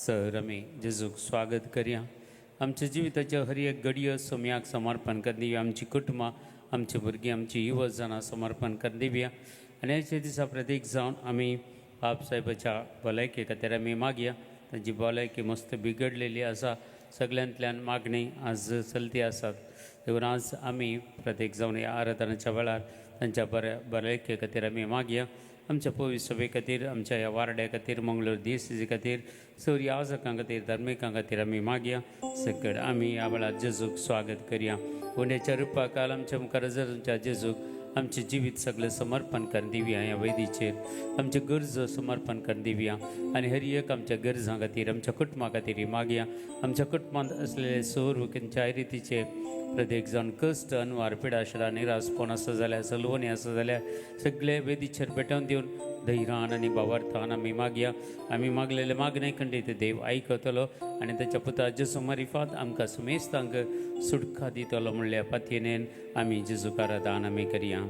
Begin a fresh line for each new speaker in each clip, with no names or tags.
Sir आमी जेजूक स्वागत करया. आमच्या जिविताच्या हर एक घडये सोम्याक समर्पण कर दिवया. आमची कुटुंबां, आमची भुरगीं, आमची युवजनां समर्पण कर दिवया. आनी अशे दिसा प्रत्येक जावन आमी बाब साहेबाच्या भलायके खातीर आमी मागया. तांची भलायकी मस्त बिगडलेली आसा. सगळ्यांतल्यान मागणी आज चलती आसात. देखून आज आमी प्रत्येक जावन ह्या आराधनाच्या वेळार तांच्या भलायके खातीर आमी मागया. आमच्या पवित्र सभे खातीर, आमच्या ह्या वारड्या खातीर, मंगळूर दिवसाचे खातीर, सगळीं याजकां खातीर, धर्मिकां खातीर आमी मागया. सकट आमी ह्या वेळार जेजूक स्वागत करया. उंड्याच्या रुपा काल आमच्या मुखार जर तुमच्या जेजूक आमचें जिवीत सगळें समर्पण कर दिवया. ह्या वेदीचेर आमचे गरजो समर्पण कर दिवया. आनी हर एक आमच्या गरजां खातीर, आमच्या कुटुंबा खातीर मागया. आमच्या कुटुंबांत असलेले सोर खंयच्याय रितीचे प्रत्येक जाण कश्ट, अनवार, पिडा, आशिला, निरासपण आसा जाल्यार, सलवणी आसा जाल्यार सगळे वेदीचेर पेटोवन दिवन धैर्यान आनी भावार्थान आमी मागया. आमी मागलेले मागणे खंडीत देव आयकतलो आनी ताच्या पुता जेजू मारिफात आमकां सुमेस्तांक सुटका दितलो म्हणल्या पातयेन आमी जेजूकार दान आमी करया.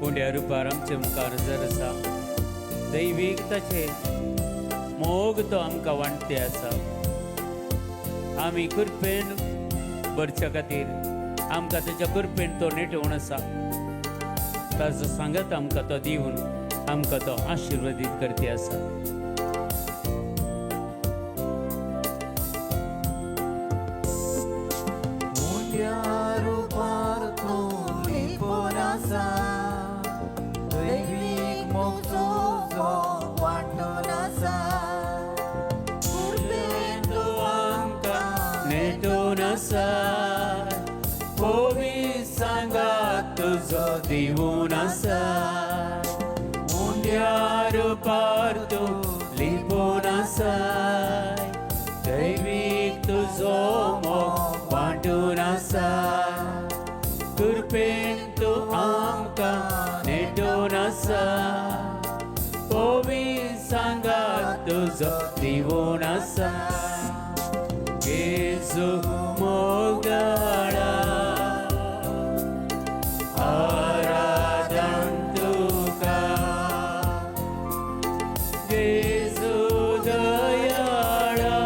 उंड्या रुपार आमचे मुखार जर आसा दैवीक ताचे मोग तो आमकां वांटते आसा. आमी कृपेन भरच्या खातीर आमकां ताच्या कृपेन तो नेटवून आसा. ताचो सांगत आमकां तो दिवन आमकां तो आशिर्वादीत करते आसा. तुझो दिवून आसा मुंड्यार पार तूं लिपून आसा. दैवीक तुझो मोग वांटून आसा. कृपेन तूं आमकां नेटून आसा. पवित्र सांगात तुझो दिवून आसा. जेजू मोगाळा आराधन तुका. जेजू दयाळा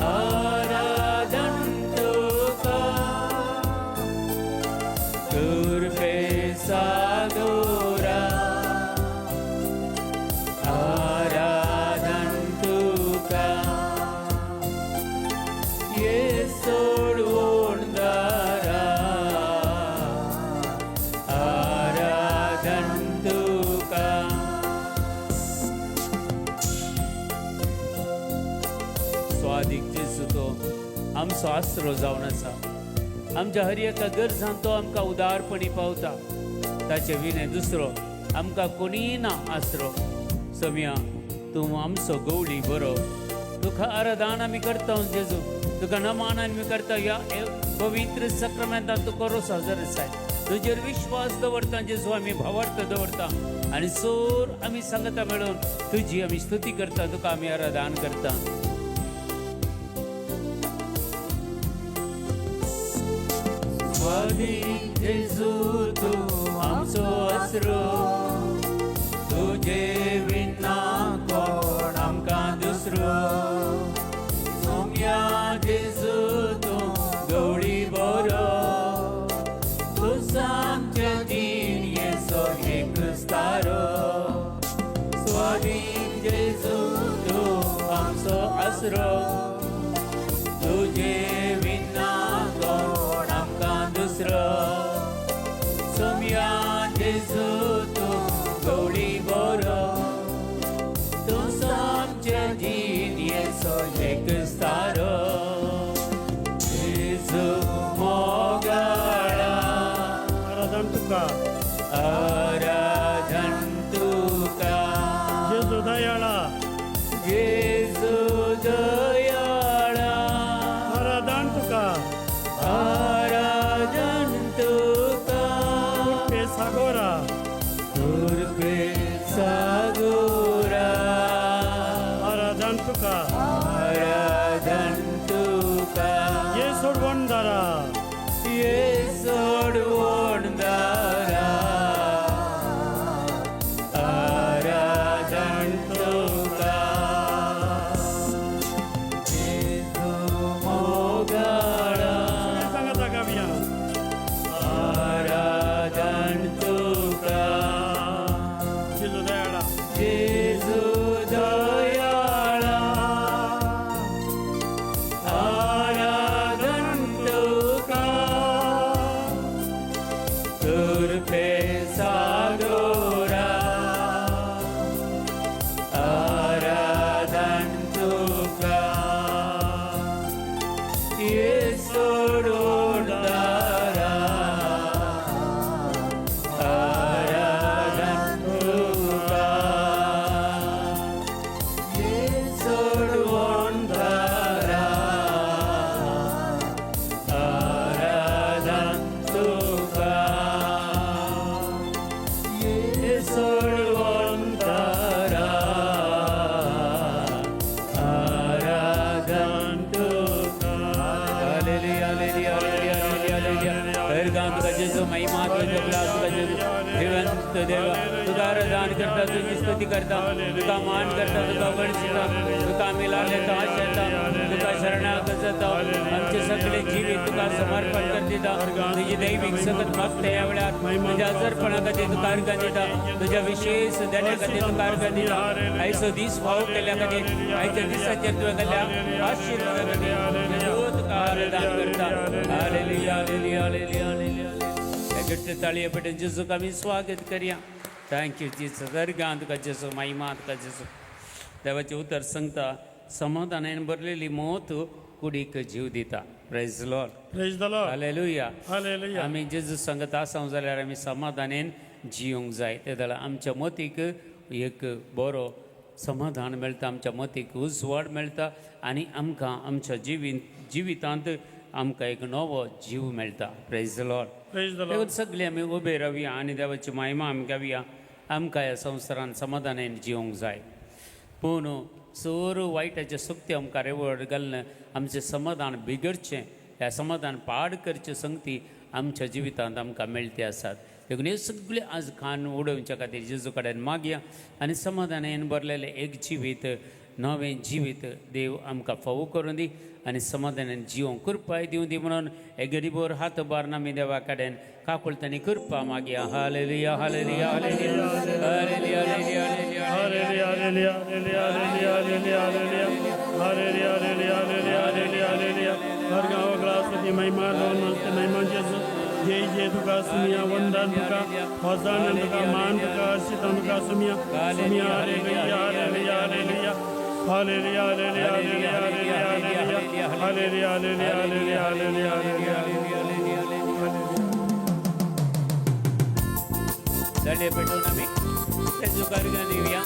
आराधन तुका. कृपे सागोरा आराधन तुका. सुवादीक जेजू तो आमचो आसरो जावन आसा. आमच्या हर एका गरजां तो आमकां उदारपणी पावता. ताचे विने दुसरो आमकां कोणीय ना आसरो. सम्या तूं आमचो गवळी बरो. तुका आराधना आमी करता जेजू. तुका नमान आमी करता. ह्या पवित्र सक्रमेंतान तूं करोस हजर आसाय. तुजेर विश्वास दवरता जेजू. आमी भावार्थ दवरता आनी चोर आमी सांगता मेळून तुजी आमी स्तुती करता. तुका आमी आराधना करता. स्वादीक जेजू तूं आमचो आसरो. तुजे विना कोण आमकां दुसरो. सोम्या जेजू तूं गवळी बरो. तूं आमचे दीन येसो एक स्तारो. स्वादीक जेजू तूं आमचो आसरो. तुजे विना कोण आमकां दुसरो. सोम्या जेजू तूं गवळी बरो. तूं आमचे दीन येसो एक स्तारो. जेजू मोगाळा आराधन तुका. आराधन तुका जेजू दयाळा. जेजू दयाळा आराधन तुका. आराधन तुका. तुर्पे सागोरा. तुर्पे सागोरा आराधन तुका. आराधन तुका. ये सोडवण दारा. ये सोडवण दारा. आराधन तुका. जेजू मोगाळा सांगता गावया. आराधन तुका. जेजू दयाळा. जेजू दयाळा आराधन तुका. तुर्फे सागोरा आराधन तुका. ये सोडून दारा. आराधन तुका. ये सोडून दारा. आराधन तुका. ये सोडून दारा. आराधन तुका. Hallelujah hallelujah hallelujah hallelujah. हरगाम तुका जेजू महिमा तुझ्या ब्लास तुका जेजू. देवंत देवा तुका आराधना करता. तुझी स्तुती करता. तुका मान करता. तुका वर्षिता. तुका आम्ही लागलेता आशेता. तुका शरणागत जाता. आमचे सगळे जिवीत तुका समर्पण कर दिता. तुझी दैविक सगत भक्त या वेळार तुझ्या आजारपणा खातीर तुका अर्घ दिता. तुझ्या विशेष देण्या खातीर तुका अर्घ दिता. आयचो दीस फावो केल्या खातीर आयच्या दिसाचेर तुवें केल्या आशिर्वादा खातीर तुका आराधना करता. Hallelujah hallelujah hallelujah hallelujah. त्या गिट्ट ताळये पेटून जेजूक आमी स्वागत करया. Thank you Jesus. अर्गां तुका जेजू. महिमा तुका जेजू. देवाचें उतर सांगता. समाधानान भरलेली मोत कुडीक जीव दिता. Praise Lord.
Praise the Lord.
Hallelujah
hallelujah.
आमी जेजू सांगत आसां जाल्यार आमी समाधानान जियोंक जाय. ते जाल्यार आमच्या मतीक एक बरो समाधान मेळटा. आमच्या मतीक उजवाड मेळटा आनी आमकां आमच्या जिवितांत आमकां एक नवो जीव मेळटा. Praise Lord.
Praise the Lord.
देव सगळे आमी उबे रावया आनी देवाची महिमा आमी गावया. आमकां ह्या संवसारान समाधानान जियोंक जाय. पूण चोर वायटाचे सक्ती आमकां रेवड घालून आमचें समाधान बिगडचें. ह्या समाधान पाड करचे संगती आमच्या जिवितांत आमकां मेळटे आसात. देखून हे सगळे आज खान उडोवच्या खातीर जेजू कडेन मागया आनी समाधानान भरलेलें एक जिवीत नवें जिवीत देव आमकां फावो करून दी आनी समाधानान जिवंक कृपाय दिवं दी म्हणून हे गरीबोर हात बारन आमी देवा कडेन काकुळटांनी कृपा मागया. Hallelujah hallelujah hallelujah hallelujah hallelujah
hallelujah hallelujah hallelujah hallelujah hallelujah hallelujah hallelujah hallelujah hallelujah. हर गांव ग्लासपती महिमा लोन नसते महिमा जेजू. जय जय तुका सुमिया वंदन तुका होसाना तुका मान तुका आशिता तुका सुमिया सुमिया hallelujah hallelujah hallelujah. Hallelujah, hallelujah, hallelujah, hallelujah, hallelujah, hallelujah, hallelujah, hallelujah, hallelujah.
दंडे पेटवून आम्ही त्याचं कार्य देऊया.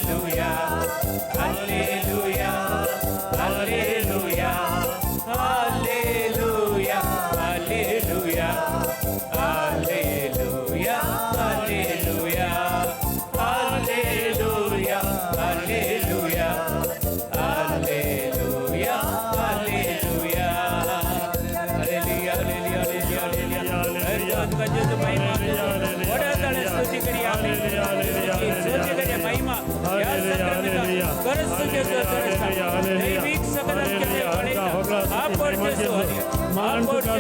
Hallelujah.
Hallelujah hallelujah hallelujah hallelujah hallelujah hallelujah hallelujah hallelujah hallelujah hallelujah hallelujah hallelujah गजद महिमा बड़ा तळे स्तुती करी आम्ही स्तुती करी महिमा या संक्रमित करस तुझे दैविक सकल के आप पडते
मान तुका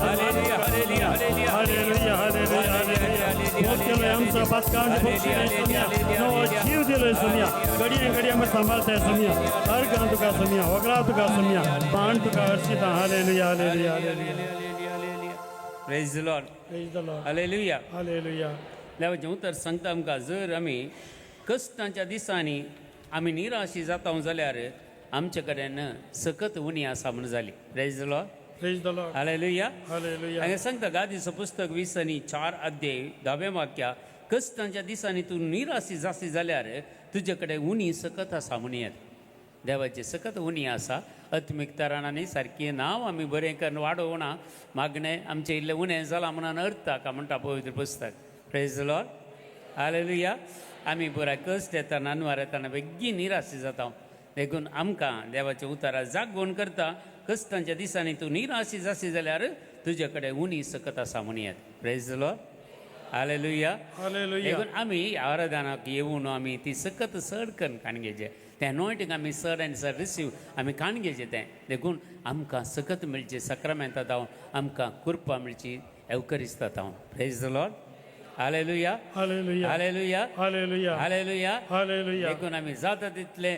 हालेलुया हालेलुया हालेलुया
हालेलुया आमचा पाचकांड जीव दिलोय सुमिया घडये घडये आम्ही सांभाळताय सुमिया हर गाव तुका सुमिया वगळा तुका सुमिया मान तुका हर्षिता hallelujah hallelujah hallelujah
praise the Lord
praise the Lord
hallelujah
hallelujah
देवाचें उतर सांगता आमकां जर आमी कश्टांच्या दिसांनी आमी निराशी जाता जाल्यार आमचे कडेन सकत उणी आसा म्हण जाली praise the Lord
praise the Lord
hallelujah
hallelujah
हांगा सांगता गादीचं पुस्तक 20 आणि 4 अध्याय 10वें वाक्या कश्टांच्या दिसांनी तूं निराशी जासी जाल्यार तुजे कडेन उणी सकत आसा म्हण येत देवाची सकत उणी आसा अत्मीक तराणांनी सारकी नांव आमी बरें करून वाडोवना मागणें आमचें इल्लें उणें जालां म्हणून अर्थ ताका म्हणटा पवित्र पुस्तक प्रेज द लॉर्ड हालेलुया आमी बऱ्या कश्ट येताना अनवार येताना बेगीन निराशी जाता देखून आमकां देवाचें उतारा जागोवन करता कश्टांच्या दिसांनी तूं निराशी जासी जाल्यार तुजे कडेन उणी सकत आसा म्हण येत praise the Lord hallelujah
hallelujah
देखून आमी आराधनाक येवन आमी ती सकत चड करून काणगेचें तें अनॉयंटींग आमी चड आनी चड रिसीव आमी काणगेचें तें देखून आमकां सकत मेळची सक्रामेंतां जावन आमकां कृपा मेळची एवकरिस्तां जावन praise the Lord hallelujah
hallelujah
hallelujah
hallelujah
hallelujah
hallelujah
देखून आमी जाता तितले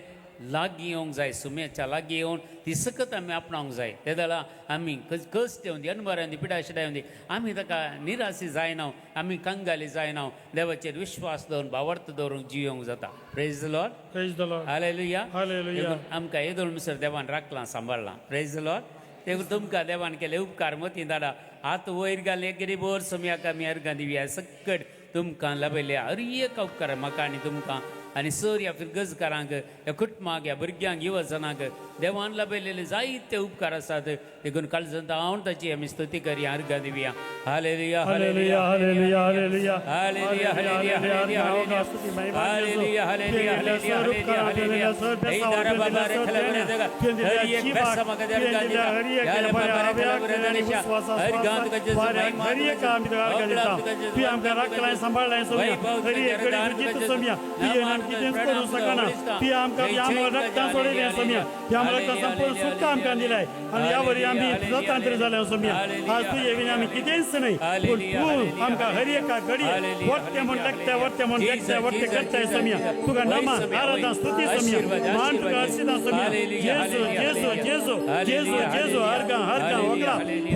लागीं येवंक जाय सुमेच्या लागीं येवन ती सकत आमी आपणावंक जाय ते जाल्यार आमी कश्ट येवन दी अनबर येवन दी पिडाशिडा येवन दी आमी ताका निराशी जायना आमी कंगाली जायना देवाचेर विश्वास दवरून भावार्थ दवरूंक जियोंक जाता praise the Lord
praise the Lord
hallelujah
hallelujah
आमकां येदोळ मिसर देवान राखलां सांबाळलां प्रेज द लॉर्ड देखून तुमकां देवान केले उपकार मती दाडा आत वयर घाले गिरीबोर समियाक आमी अर्गां दिवया सकट तुमकां लाभयल्या हर एक उपकार म्हाका आनी तुमकां आनी सर ह्या फिरगजकारांक ह्या कुटुंबाक ह्या भुरग्यांक युवजनांक देवान लाभयलेले जायते उपकार आसात देखून काळजांत हांव ताची आमी स्तुती करया अर्गां दिवया hallelujah
hallelujah hallelujah hallelujah
hallelujah hallelujah hallelujah hallelujah hallelujah hallelujah hallelujah हे दारा बाबा रे खलगरे जगा हर एक पैसा मग दर का दिया याले बाबा रे खलगरे दनिशा हर गांत का जस
हर एक काम दिला का देता पी आमका राखलाय सांभाळलाय सोमिया हर एक गडी जित सोमिया पी आम कितें करू शकना पी आमका आमका रक्ता सोडले सोमिया पी आमका रक्ता संपूर्ण सुख आमका दिलाय आणि यावरी आम्ही स्वतंत्र झाले सोमिया आज तू येविन आम्ही कितेंच नाही पण तू आमका हर एक गडी वरते म्हण लागता वरते करताय सोमिया तुका नमा आराधना स्तुती सोमिया मान तुका अर्चिता सोमिया जेजू जेजू जेजू जेजू जेजू हर गा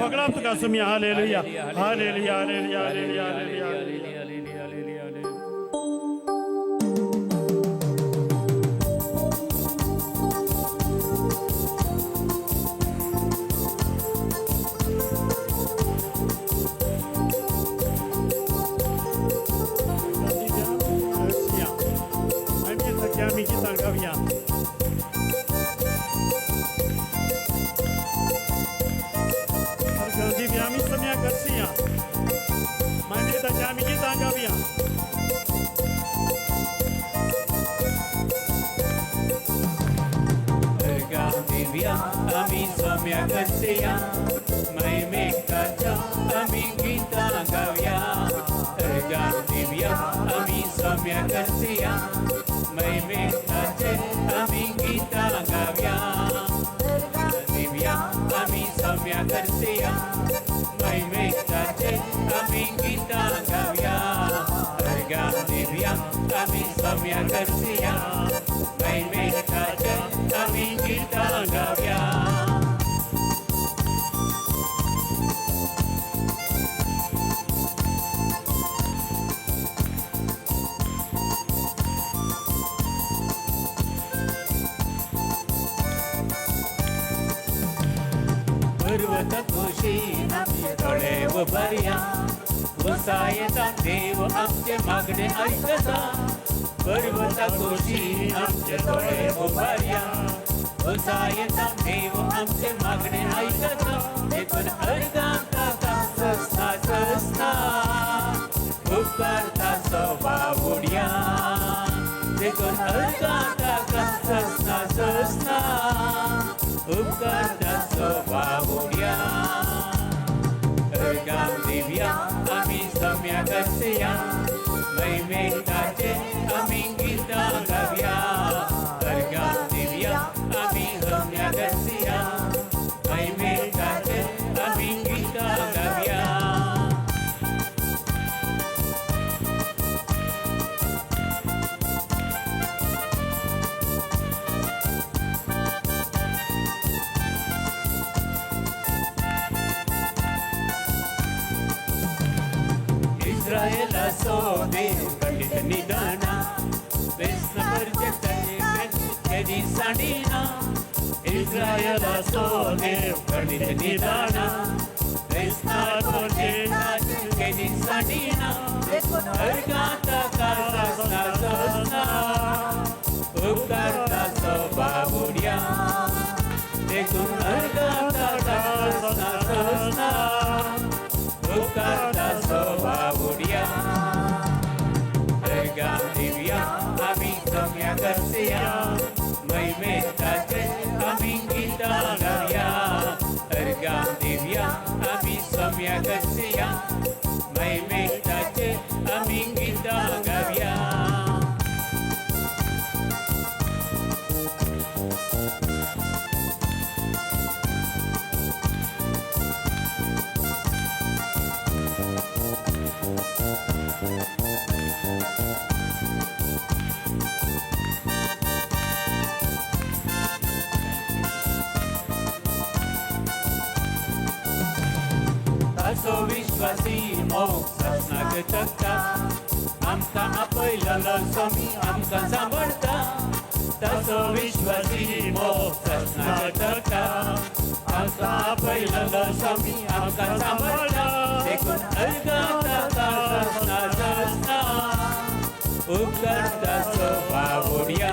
वगळा तुका सोमिया hallelujah hallelujah hallelujah hallelujah hallelujah आम्ही गीतां गावया दिव्या आम्ही समिया करसिया मांडली ताची आम्ही गीतां गावया
दिव्या आम्ही सौम्या करसिया मैमेकाच्या आम्ही गीतां गावया दिव्या आम्ही सौम्या करसिया मैमेकाचे आम्ही गीतां गावया दिव्या आम्ही सौम्या करसिया मैमेकाचे आम्ही गीतां गावया दिव्या आम्ही सौम्या करसिया मैमेकाचे आम्ही गीतां गावया पर्वत खुशी आमचे थोडे उभारया वसायता देव आमचे मागणे ऐकता पर्वता कोशी आमचे डोळे उभारया उसायता देव आमचे मागणे ऐकता देखून अर्गांता ससना ससना उपकारता स्वभावुड्या देखून अर्गांता ससना ससना उपकारता स्वभावुड्या अर्गाम दिव्या आम्ही सम्या करतया मैमेताचे आम्ही गीता गाव्या अर्गाम दिव्या आम्ही सम्या करतया मैमेताचे आम्ही गीता गाव्या इस्रायेला सोदे पंडित निदाना वेस्नवरचे तेदी साडीना इस्रायेला सोदे पंडित निदाना वेस्नवरचे तेदी साडीना अर्गाता कासना ससना उपकारता स्वभावुड्या देखून अर्गाता कासना ससना उपकारता स्वभावुड्या अर्गाम दिव्या आम्ही सम्या करतया मैमेताचे आम्ही गीता गाव्या अर्गाम दिव्या आम्ही सम्या करतया मैमेताचे आम्ही गीता गाव्या असो विश्वासी मोक्षाक तकता आमकां आपयलेलो स्वामी आमकां सांबाळटा तसो विश्वासी मोक्षाक तकता आमकां आपयलेलो स्वामी आमकां सांबाळटा देखून अर्गाता ससना ससना उपकारता स्वभावुड्या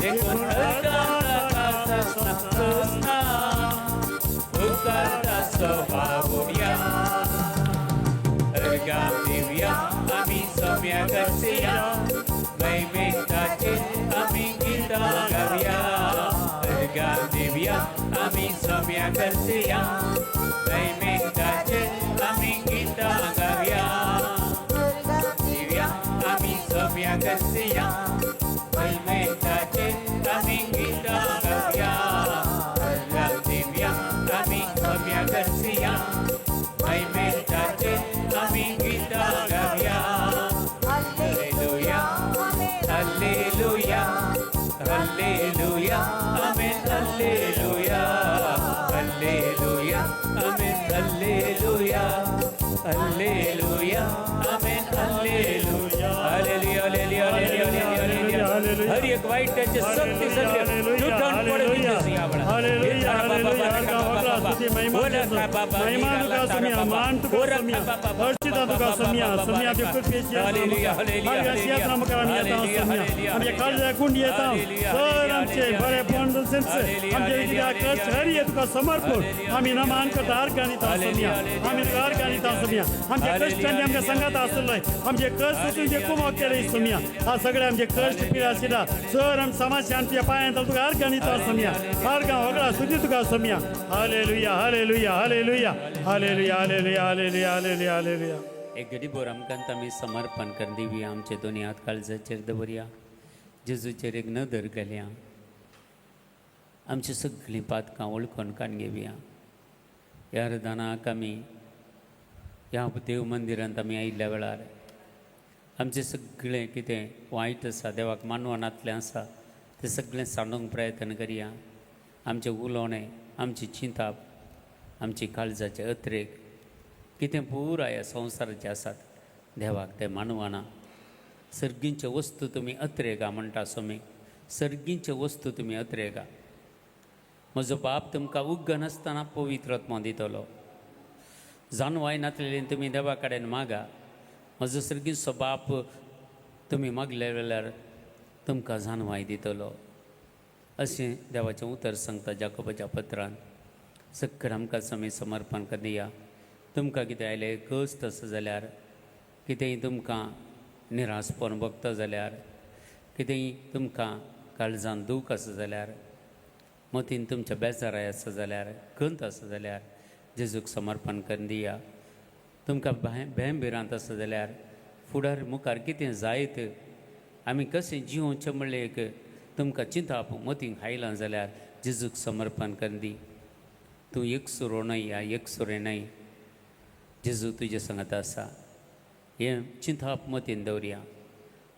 देखून अर्गाता ससना ससना उपकारता स्वभावुड्या अर्गाम दिव्या आम्ही सम्या करतया मैमेताचे आम्ही गीता गाव्या अर्गाम दिव्या आम्ही सम्या करतया मैमेताचे आम्ही गीता गाव्या दिव्या आम्ही सम्या करतया मैमेताचे आम्ही गीता गाव्या अर्गाम दिव्या आम्ही सम्या करतया मैमेताचे आम्ही गीता गाव्या hallelujah hallelujah hallelujah amen hallelujah hallelujah amen hallelujah hallelujah amen hallelujah hallelujah hallelujah hallelujah hallelujah हर एक वाईट त्याचे शक्ती सत्य लुटून पडली जशी आपण
हालेलुया हालेलुया अर्गा स्तुती महिमा तुका सम्या मान तुका सम्या अर्चिता तुका सम्या सम्या के कृपेची
हालेलुया हालेलुया
हालेलुया नमस्कार सम्या आमचे काळजा कुंड येता सर आमचे बरे पण सेन्स आमचे इतिहास कष्ट हरी तुका समर्पण आम्ही नमान करता अर्गानिता सम्या आम्ही अर्गानिता सम्या आमचे कष्ट आमच्या संघात असलय आमचे कष्ट तुझे कुमाक केले सम्या हा सगळे आमचे कष्ट पिडा सिदा सर आम समाज शांती पायांत तुका अर्गानिता सम्या अर्गा वगळा स्तुती तुका सम्या hallelujah hallelujah hallelujah hallelujah hallelujah hallelujah hallelujah hallelujah
एक घडी बोर आमकां आमी समर्पण कर दिवया आमचे दोनी हात काळजाचेर दवरया जेजूचेर एक नदर घालया आमची सगळीं पातकां वळखून काण घेवया ह्या रदानाक आमी ह्या देव मंदिरांत आमी आयिल्ल्या वेळार आमचें सगळें कितें वायट आसा देवाक मानवनांतलें आसा तें सगळें सांडूंक प्रयत्न करया आमचें उलोवणें आमची चिंता आमची काळजाचे अत्रेक कितें पुराय ह्या संवसाराचे आसात देवाक ते मानवना सर्गींचे वस्तू तुमी अत्रेगा म्हणटा सोमी सर्गींचे वस्तू तुमी अत्रेगा म्हजो बाप तुमकां उग्ग नासतना पवित्र आत्मा दितलो जानवाय नातलेलीं तुमी देवा कडेन मागा म्हजो सर्गीचो बाप तुमी मागले वेल्यार तुमकां जाणवाय दितलो अशें देवाचें उतर सांगता जाकोबाच्या पत्रान. सक्कड आमकां समी समर्पण दिया. तुमकां कितें आयलें कश्ट आसा जाल्यार, कितेंय तुमकां निरासपण भोगता जाल्यार, कितेंय तुमकां काळजान दूख आसा जाल्यार, मतीन तुमच्या बेजाराय आसा जाल्यार, खंत आसा जाल्यार जेजूक समर्पण करून दिया. तुमकां भेंबिरांत आसा जाल्यार, फुडार मुखार कितें जायत आमी कशें जिवोवचें म्हणलें एक तुमकां चिंताप मतीन आयलां जाल्यार जेजूक समर्पण करून दी. तूं एकसुरो न्हय या एकसुरे न्हय, जेजू तुजे सांगता आसा. हें चिंताप मतीन दवरया.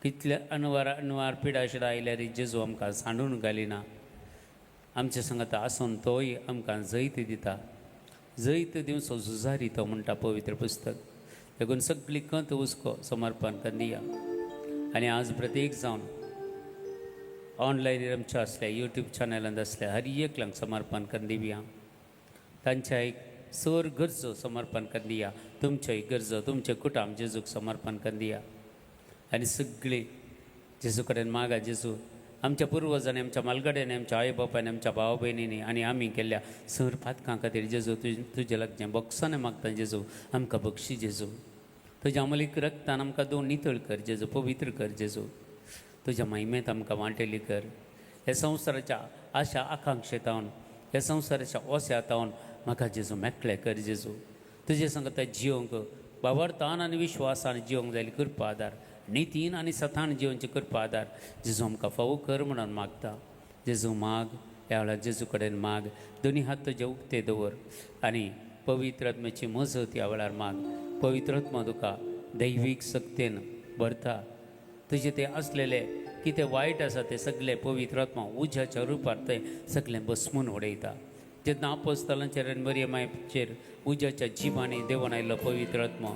कितले अनवार पिडा शिडा आयल्यार जेजू आमकां सांडून घालिना. आमचे सांगता आसून तोय आमकां जैत दिता. जैत दिवचो झुजारी तो म्हणटा पवित्र पुस्तक. देखून सगळी कंत हुस्को समर्पण करून दिया. आनी आज प्रत्येक जावन ऑनलायन आमच्या असल्या यूट्यूब चॅनलांत असल्या हर एकल्यांक समर्पण करून दिवया. तांच्या एक सर गरजो समर्पण करून दिया. तुमच्याय गरजो तुमचे कुटुंब जेजूक समर्पण करून दिया. आनी सगळी जेजू कडेन मागा. जेजू आमच्या पुर्वजांनी, आमच्या मालगड्यांनी, आमच्या आई बापायनी, आमच्या भाव भयणींनी आनी आमी केल्ल्या सर पातकां खातीर जेजू तुजे लागचें बक्षाने मागता. जेजू आमकां बक्षी. जेजू तुज्या अमलीक रक्तान आमकां दोन नितळ कर. जेजू पवित्र कर. जेजू तुज्या महिमेंत आमकां वांटेली कर. ह्या संवसाराच्या आशा आकांक्षेतावन, ह्या संवसाराच्या ओस्यातावन म्हाका जेजू मेकळें कर. जेजू तुजे सांगता जियोंक बावरतान आनी विश्वासान जियोंक जायली कृपा आदार. नितीन आनी सतान जिवनची कृपा आदार जेजू आमकां फावो कर म्हणून मागता. जेजू माग. ह्या वेळार जेजू कडेन माग. दोनी हात तुजे उक्ते दवर आनी पवित्र आत्म्याची मजत ह्या वेळार माग. पवित्र आत्मा तुका दैवीक सक्तेन भरता. तुजे ते असलेले कितें वायट आसा ते सगळे पवित्र आत्मा उज्याच्या रुपार ते सगळें बसमून उडयता. जेन्ना आपोस्तलांचेर आनी मरियमाचेर उज्याच्या जिवांनी देवन आयिल्लो पवित्र आत्मा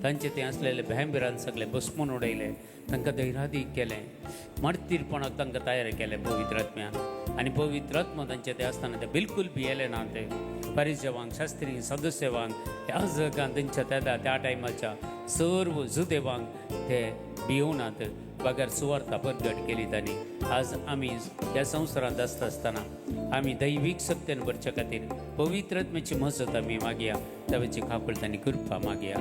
तांचे ते असलेले भेंबिरान सगळे बसमून उडयले. तांकां धैर्यादीक केलें. मार्तीरपणाक तांकां तयार केलें पवित्र आत्म्यान. आनी पवित्र आत्मा तांचे ते आसतना ते बिलकूल भियेले ना. ते परिजवांक, शास्त्री, सदस्यवांक, ह्या जगांत तेंच्या त्या टायमाच्या सर्व जुदेवांक ते भियोनात. बगर सुवार्ता परगट केली तांणी. आज आमी ह्या संवसारांत आसता आसतना आमी दैवीक सत्यान भरचे खातीर पवित्र आत्म्याची मजत आमी मागया. देवाची खापळतांनी कृपा मागया.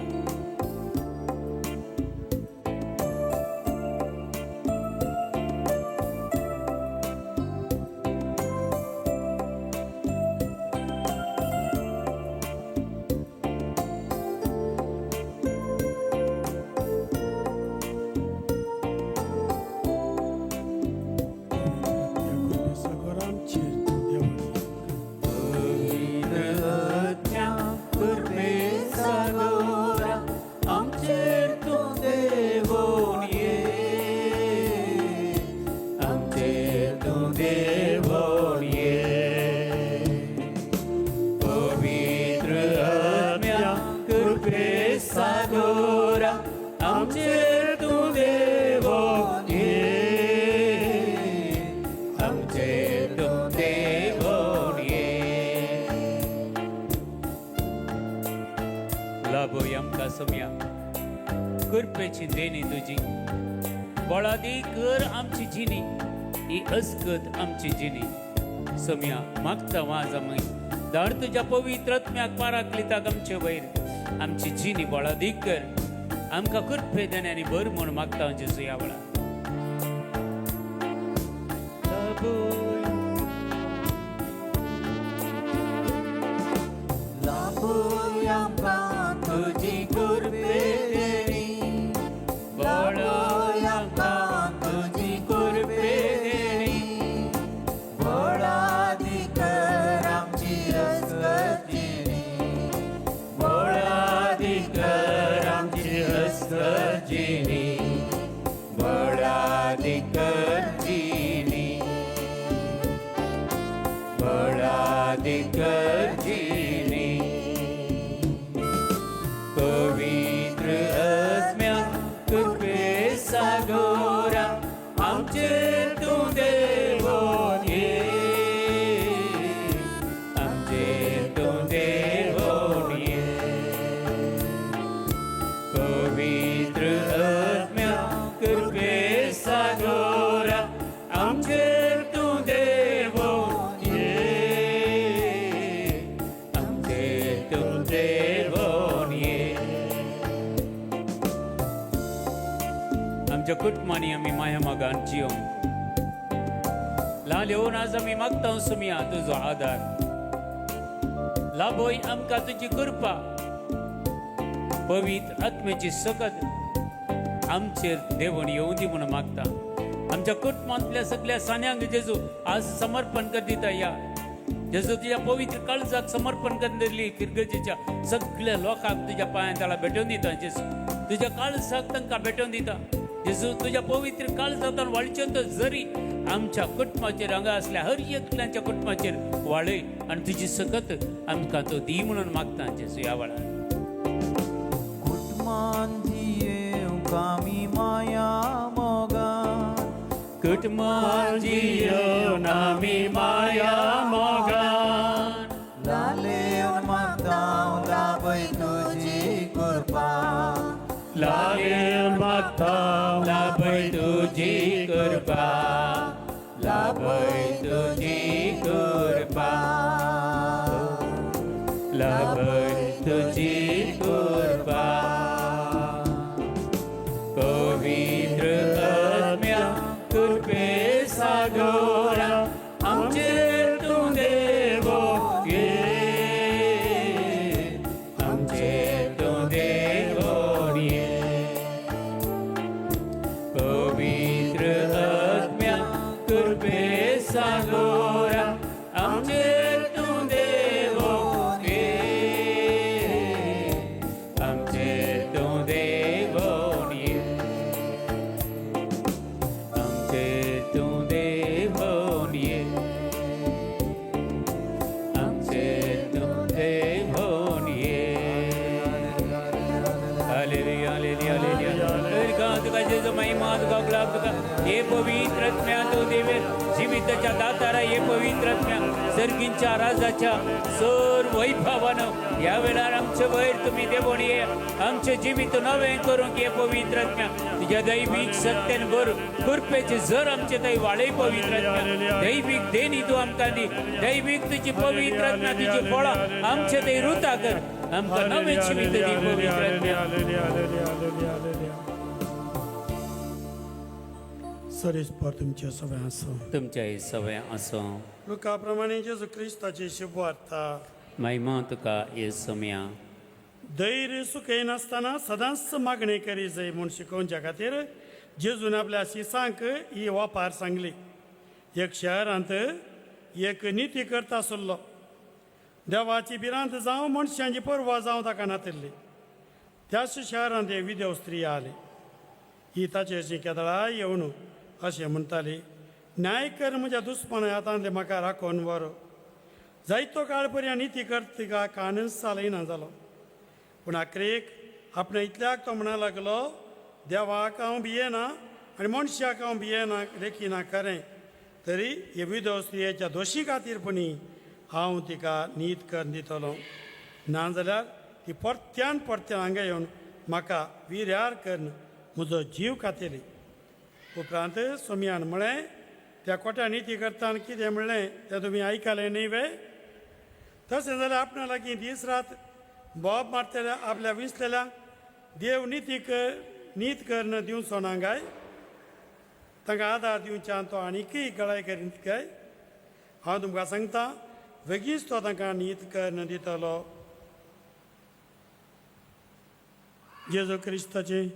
कृपेची देणी तुजी बळादी कर आमची जिणी. ही अस्कत आमची जिणी. सम्या मागता वाज आमी धाड तुज्या पवित्र आत्म्याक पाराकलिताक आमचे वयर आमची जिणी बळादीक कर. आमकां कृपे देण्यानी भर म्हूण मागता जेजू ह्या वेळार. तुजी कृपे देणी तुजी कृपे देणी बळादी कर आमची अस्कत जिणी. बळादी कर आमची अस्कत जिणी. बळादी कर जिणी. बळादी कर जिणी. पवित्र आत्म्या कृपे सागोरा आमचेर तूं देवोन ये. आमचेर तूं देवोन ये. पवित्र आत्म्या कृपे आमच्या कुटुंबांनी आम्ही माया मागान जियो लाल येऊन आज आम्ही मागता सुमिया तुझो आधार लाभोय आमकां तुजी कृपा पवित्र आत्म्याची सकत आमचेर देवण येऊन दी म्हणून मागता आमच्या कुटुंबांतल्या सगळ्या सान्यांक जेजू आज समर्पण कर दिता या जेजू तुझ्या पवित्र काळजाक समर्पण कर दिली किरगजेच्या सगळ्या लोकांक तुझ्या पांयां ताला भेटून दिता जेजू तुझ्या काळजाक तांकां भेटून दिता जेजू तुझ्या पवित्र काळजांतल्यान वाळच्यो जरी आमच्या कुटुंबाचेर हांगा असल्या हर एकल्याच्या कुटुंबाचेर वाळय आनी तुजी सकत आमकां तो दी म्हणून मागता जेजू ह्या वेळार
कुटुंबान कामी माया मोगान
कुटुंबान जियोन आमी माया मोगान
लालेवन मागता लाभय तुजी कृपा
लालेवन मागता
लाभय तुजी कृपा लाभय तुझी कृपा लाभय तुझी कृपा पवित्र आत्म्या कृपे सागोरा आमचेर तूं देवो ये आमचेर तूं देवो ये पवित्र आत्म्या कृपे सागोरा आमचेर तूं देवो ये आमचेर तूं देवो ये आमचेर तूं देवो ये आमचेर तूं देवो ये हालेलुया हालेलुया हालेलुया तुका जेजू महिमा तुका गुलाब तुका हे पवित्र आत्म्या तू देवे जिविताच्या दातारा हे पवित्र आत्म्या सर्गींच्या राजाच्या सर वैभवानं या वेळार आमचे वयर तुम्ही देवण ये आमचे जिवीत नवे करूंक हे पवित्र आत्म्या तुझ्या दैविक सत्यान भर कृपेचे जर आमचे थंय वाळय पवित्र आत्म्या दैविक देणी तू आमकां दी दैविक तुजी पवित्र आत्म्या तुजी फळां आमचे थंय रुता कर आमकां नवे जिवीत दी पवित्र आत्म्या
सरीसपर तुमच्या सगळ्यां आसूं
तुमच्या हे सवय असो
लुका प्रमाणे जेजू क्रिस्ताची शुभ वार्ता
महिमा तुका हे सम्या
धैर्य सुखय नासतना सदांच मागणी करी जाय म्हूण शिकोवच्या खातीर जेजून आपल्या शिसांक ही वापार सांगली एक शहरांत एक निती करता आसलो देवाची भिरांत जावं मनशांची परवा जावं ताका नातिल्ली त्याच शहरांत एक विधव स्त्री आली ही ताचेर केदळा येवन अशें म्हणटाली न्याय कर म्हज्या दुस्माना हातांतले म्हाका राखोन व्हर जायतो काळ पर्यंत निती करता कानूच चालयना जालो पूण आखरेक आपणा इतल्याक तो म्हणा लागलो देवाक हांव भियेना आनी मनशाक हांव भियेना देखीना खरें तरी हे विधव स्त्रियेच्या दोशी खातीरपणी हांव तिका नीत कर दितलो नाजाल्यार ती परत्यान हांगा येवन म्हाका विर्यार कर म्हजो जीव खातेली उपरांत सोमयान म्हळें त्या कोट्या निती करताना कितें म्हणलें तें तुमी आयकलें न्ही वे तशें जाल्यार आपणा लागीं दीस रात बोब मारतल्या आपल्या विसलेल्या देव नीत करन दिवचो ना काय तांकां आदार दिवच्यान तो आनीकय गळाय करीत काय हांव तुमकां सांगता बेगीच तो तांकां नीत करन दितलो जेजू क्रिस्ताचे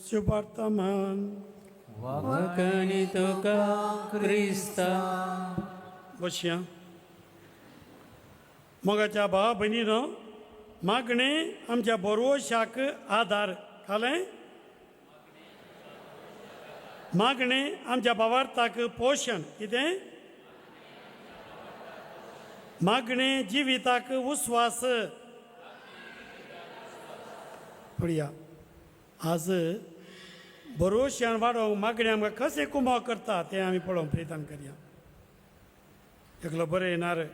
शुभार्थ मान
वखणी तुका क्रिस्ता
बसया मोगाच्या भावा भयणीनो मागणे आमच्या बरोवशाक आधार खालें मागणे आमच्या भावार्थाक पोशण कितें मागणे जिविताक उस्वास पळया आज बरोवश्यान वाडोवंक मागणे आमकां कशें कुमाव करता तें आमी पळोवंक प्रयत्न करया एकलो बरें येणार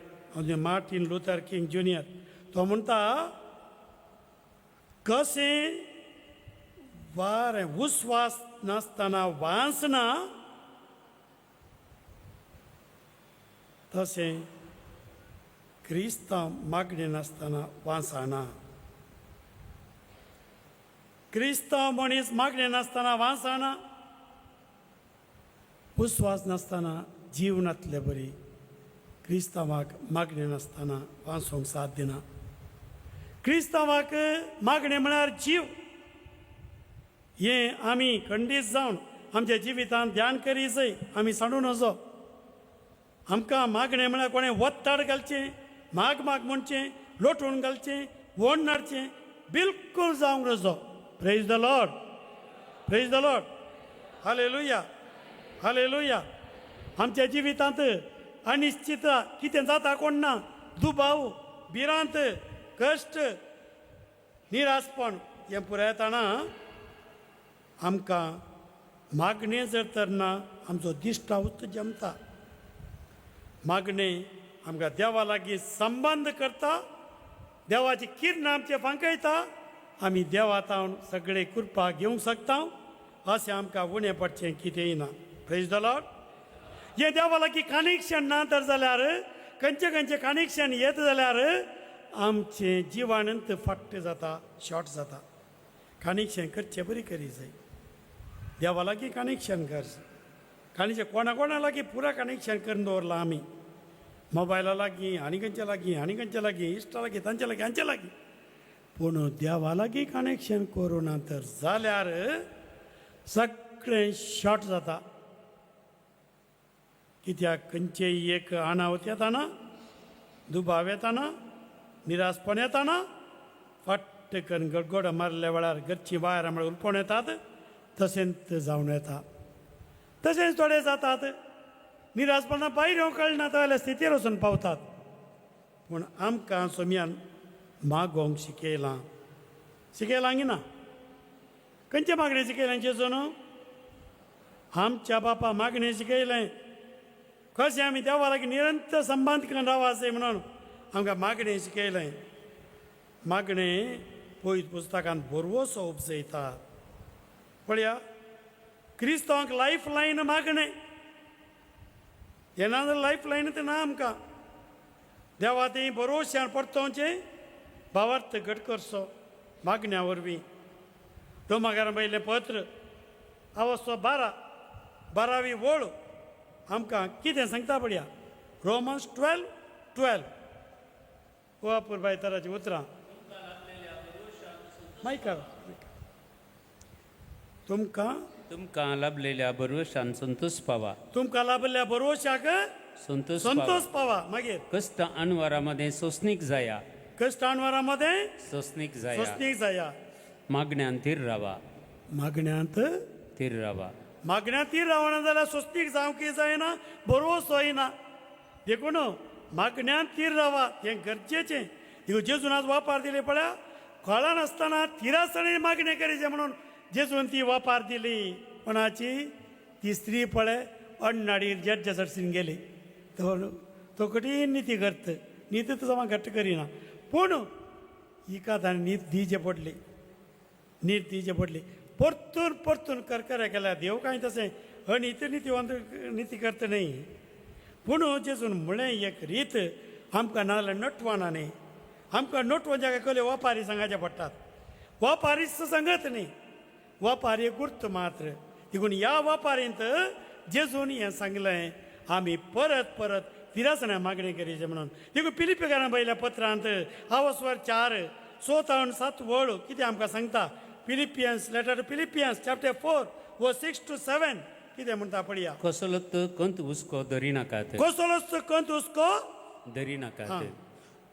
मार्टीन लुथर किंग ज्युनियर तो म्हणटा कशें वारें उस्वास नासतना वांसना तशें क्रिस्तांव मागणी नासतना वांसना क्रिस्तांव मनीस मागणी नासतना वांसना उस्वास नासतना जीवनातले बरी क्रिस्तांवाक मागणी नासतना वाचूंक साथ दिना. क्रिस्तांवाक मागणे म्हळ्यार जीव. हें आमी खंडीत जावन आमच्या जिवितांत ध्यान करी जाय. आमी सांडून वचो. आमकां मागणें म्हळ्यार कोणें वत्ताड घालचें, माग म्हणचें, लोटून घालचें, वोण नाडचें बिलकूल जावंक नजो. Praise the Lord, praise the Lord. Hallelujah, hallelujah. आमच्या जिवितांत अनिश्चितता कितें जाता कोण ना. दुबाव, भिरांत, कश्ट, निरासपण हें पुराय येताना आमकां मागणें जर तर ना आमचो दिश्टावत जमता. मागणें आमकां देवा लागीं संबंद करता. देवाची किरण आमचे फांकयता. आमी देवा तावन सगळे कृपा घेवंक शकता. अशें आमकां उणें पडचें कितेंय ना. Praise the Lord. हें देवा लागीं कनेक्शन ना तर जाल्यार खंयचें कनेक्शन येत जाल्यार आमचें जिवानंत फट्ट जाता, शॉर्ट जाता. कनेक्शन करचें बरी करी जाय. देवा लागीं कनेक्शन कर. कोणा लागीं पुरा कनेक्शन करून दवरलां आमी. मोबायला लागीं आनी खंयच्या लागीं इश्टा लागीं तांच्या लागीं हांच्या लागीं. पूण देवा लागीं कनेक्शन करूना तर जाल्यार सगळें शॉर्ट जाता. कित्याक खंयचेय एक अनावत येताना, दुबाव येताना, निरासपण येताना फट्ट करून गडगड मारल्या वेळार घरची भायर म्हळ्यार उलपण येतात. तशेंच जावन येता. तशेंच थोडे जातात. निरासपणां भायर येवंक कळना जाल्यार स्थितीर वचून पावतात. पूण आमकां सोम्यान मागोवंक शिकयलां. शिकयलां की ना? खंयचे मागणें शिकयलें जेजून? आमच्या बापा मागणें शिकयलें. कशें आमी देवा लागीं निरंतर संबंद करून रावपाचें म्हणून आमकां मागणें शिकयलें. मागणें पळयत पुस्तकांत बरोवसो उपजयता. पळया, क्रिस्तांवांक लायफ लायन मागणें. येना जाल्यार लायफ लायन तें ना आमकां. देवा तें बरोवश्यान परतोवचें, भावार्थ घट करचो मागण्या वरवीं. रोमाकारां पयलें पत्र अवस्थो 12वी वळ आमकां कितें सांगता पळया. रोमन्स 12:12. वापर बाय तराची उतरां मायकार.
तुमकां लाभलेल्या भरवशान संतोष पावा.
तुमकां लाभल्या भरवशाक संतोष पावा. मागीर
कष्ट अनवरामध्ये सोसणीक जाया.
कष्ट अनवरामध्ये
सोसणीक
जाया.
मागण्यांत थीर रावा.
मागण्यांत
थीर रावा.
मागण्यांत थीर रावना जाल्यार सोसणीक जावंकय जायना, बरोवस जायना. देखून मागण्यांत थीर रावा हें गरजेचें. देखून जेजून आज वापार दिले पळया. कळा नासतना थिरासणे मागणें करीचें म्हणून जेजून ती वापार दिली. कोणाची? ती स्त्री पळय अण्णाडीर जड्ज सरसीन गेली. तो कठीण नीती करता. नीती तुजो म्हाका घट्ट करिना. पूण हिका ताणें नीत दिवचें पडली. नीत दिवचें पडली. परतून करकऱ्या केल्या. देव कांय तशें अनीत नीती करता न्ही. पूण जेजून म्हळें एक रीत आमकां नाजाल्यार नटवाना न्ही. आमकां नटवून जाका कसले वापारी सांगचे पडटात. वापारीच सांगत न्ही. वापार एक गुर्त मात्र. देखून ह्या वापारींत जेजून हें सांगलें आमी परत तिरासण्या मागणी करीचें म्हणून. देखून पिलिपिकारां पयल्या पत्रांत अवस्थो 4:6-7 वळ कितें आमकां सांगता. फिलिपियन्स लेटर फिलिपियन्स चॅप्टर 4:6-7 कितें म्हणटा पळया.
कसलोत कंत हुस्को धरी नाकात.
कसलोच कंत हुस्को
धरी नाकात.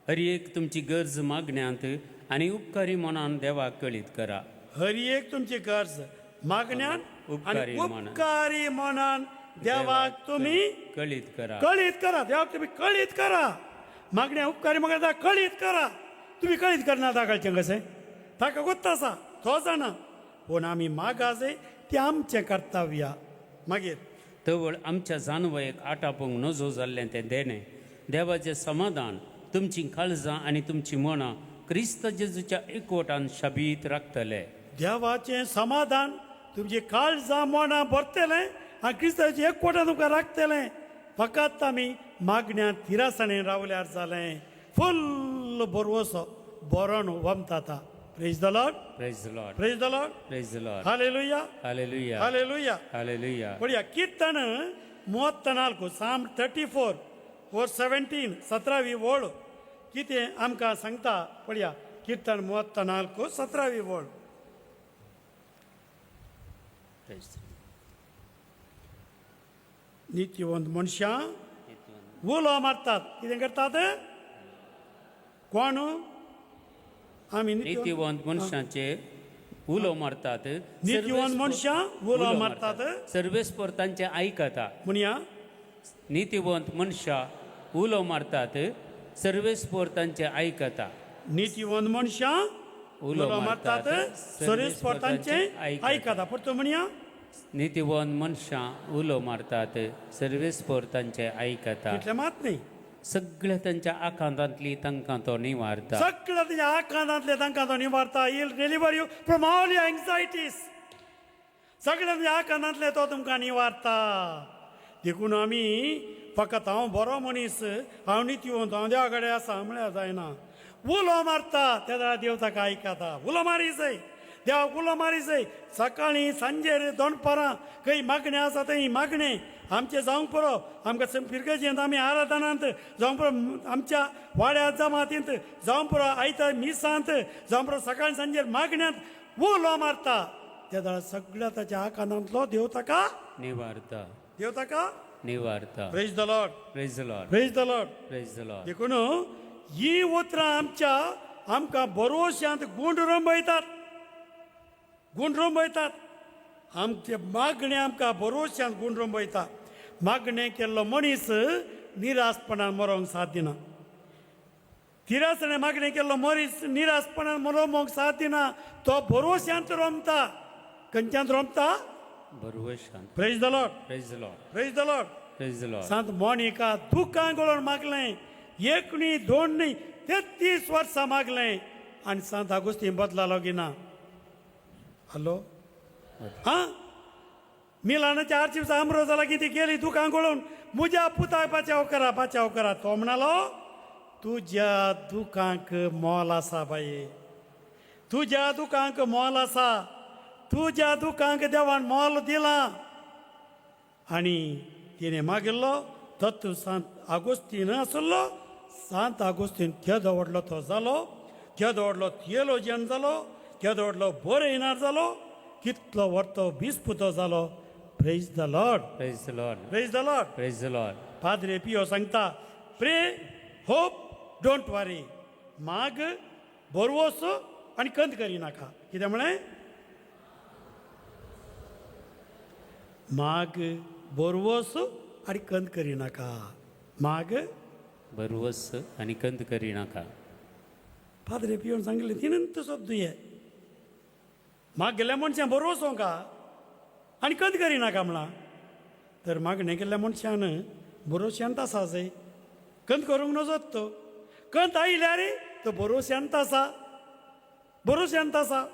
हरी एक तुमची गरज मागण्यांत आनी उपकारी मनान देवाक कळीत करा.
हरी एक तुमची गरज मागण्यान
उपकारी
उपकारी मनान देवाक तुमी
कळीत करा.
देवाक तुमी कळीत करा. मागण्या उपकारी मागण्या कळीत करा. तुमी कळीत करना दाखयचें कशें? ताका गोत्त आसा, तो जाणा. पूण आमी मागाजे तें आमचें कर्तव्य. मागीर
तवळ आमच्या जानवयाक आटापूंक नजो जाल्लें तें देणें. देवाचें समाधान तुमची काळजां आनी तुमची मनां क्रिस्त जेजूच्या एकवटान शाबीत राखतले.
देवाचें समाधान तुमची काळजां मनां भरतलें आनी क्रिस्ताच्या एकवटान तुमकां राखतलें. फकत आमी मागण्यांत थिरासणेन रावल्यार जालें. Full बरवसो बरोन वमताता. Praise the Lord
Praise the Lord.
Praise the Lord
Praise the Lord.
Hallelujah
Hallelujah.
Hallelujah
Hallelujah.
पळया कीर्तन 34 साम 34 वर 17 17वी ओळ कितें आमकां सांगता पळया कीर्तन 34 17वी ओळ
Praise the Lord.
नित्यवंत मनशां उलो मारतात कितें करतात कोण आमी
नीतिवंत मनशांचे उलो मारतात.
नीतिवंत मनशां उलो मारतात
सर्वेस्पर तांचे ऐकता.
म्हणया
नीतिवंत मनशां उलो मारतात. सर्वेस्पर तांचे ऐकता.
नीतिवंत मनशां
उलो
उलो मारतात सरेस पोरतांचे ऐकता परतो म्हणया
नीतिवंत मनशां उलो मारतात. सर्वेस्पर तांचे ऐकता.
इतलें मात न्ही
सगळ्या तांच्या आकांतांतली तांकां तो निवारता.
सगळ्या तुज्या आकांतांतले तांकां तो निवारता he'll deliver you from all your anxieties सगळ्या तुज्या आकांतांतले तो तुमकां निवारता देखून आमी फकत हांव बरो मनीस हांव नित्यवंत हांव देवा कडेन आसा म्हळ्यार जायना उलो मारता तेन्ना देव ताका आयकता उलो मारी जाय देवाक उलो मारी जाय सकाळीं सांजेर दनपारां खंय मागणें आसा थंय मागणें आमचें जावंक पुरो आमकां पिरगेजेंत आमी आराधनांत जावंक पुरो आमच्या वाड्या जमातींत जावंक पुरो आयतार मिसांत जावंक पुरो सकाळीं सांजेर मागण्यांत उलो मारता तेन्ना सगळ्या ताच्या आकांतांतलो देव ताका
निवारता.
देव ताका
निवारता.
Praise the Lord
Praise the Lord.
Praise the Lord
Praise the Lord.
देखून ही उतरां आमकां बरोवश्यांत गुण रंबयतात आमचे मागणे आमकां बरोवश्यांत गुण रंबयता मागणें केल्लो मनीस निरासपणान मरोंक साथ दिना तिरासणे मागणें केल्लो मनीस निरासपणान मरोवंक साथ दिना तो बरोवश्यांत रमता खंयच्यांत रमता
बरोवशान.
Praise the Lord
Praise the Lord.
Praise the Lord
Praise the Lord.
सांत मोनिका दुखां गळोवन मागलें एक न्ही दोन न्ही 33 वर्सां मागलें आनी सांत आगोस्तीन बदलालो गिना हॅलो हा मिलानाच्या आरची आमरो जाला कितें गेली दुखां गळोवन म्हज्या पुताक बाचाव करा तो म्हणलो तुज्या दुखांक मोल आसा बाये तुज्या दुखांक मोल आसा तुज्या दुखांक देवान मोल दिलां आनी तिणें मागिल्लो तत्व सांत आगोस्तीन आसलो सांत आगोस्तीन केदो व्हडलो तो जालो केदो व्हडलो थियोलॉजियन जालो केदो व्हडलो बरयणार जालो कितलो व्हडलो बिस्पुतो जालो praise the Lord
Praise the Lord.
Praise the Lord
Praise the Lord.
पाद्रे पियो सांगता प्रे होप डोंट वरी माग बरवोस आनी कंत करिनाका कितें म्हळें माग बरवोस आनी कंत करिनाका माग
बरवस आनी कंत करिनाका.
पाद्रे पियोन सांगिल्लें तिनंत सोद्दुये माग गेल्ल्या मनशान बरवोसो का आनी कंत करिनाका म्हणला तर मागणें केल्ल्या मनशान बरोवश्यांत आसा जाय कंत करूंक नजत तो कंत आयल्यार तो बरोवश्यांत आसा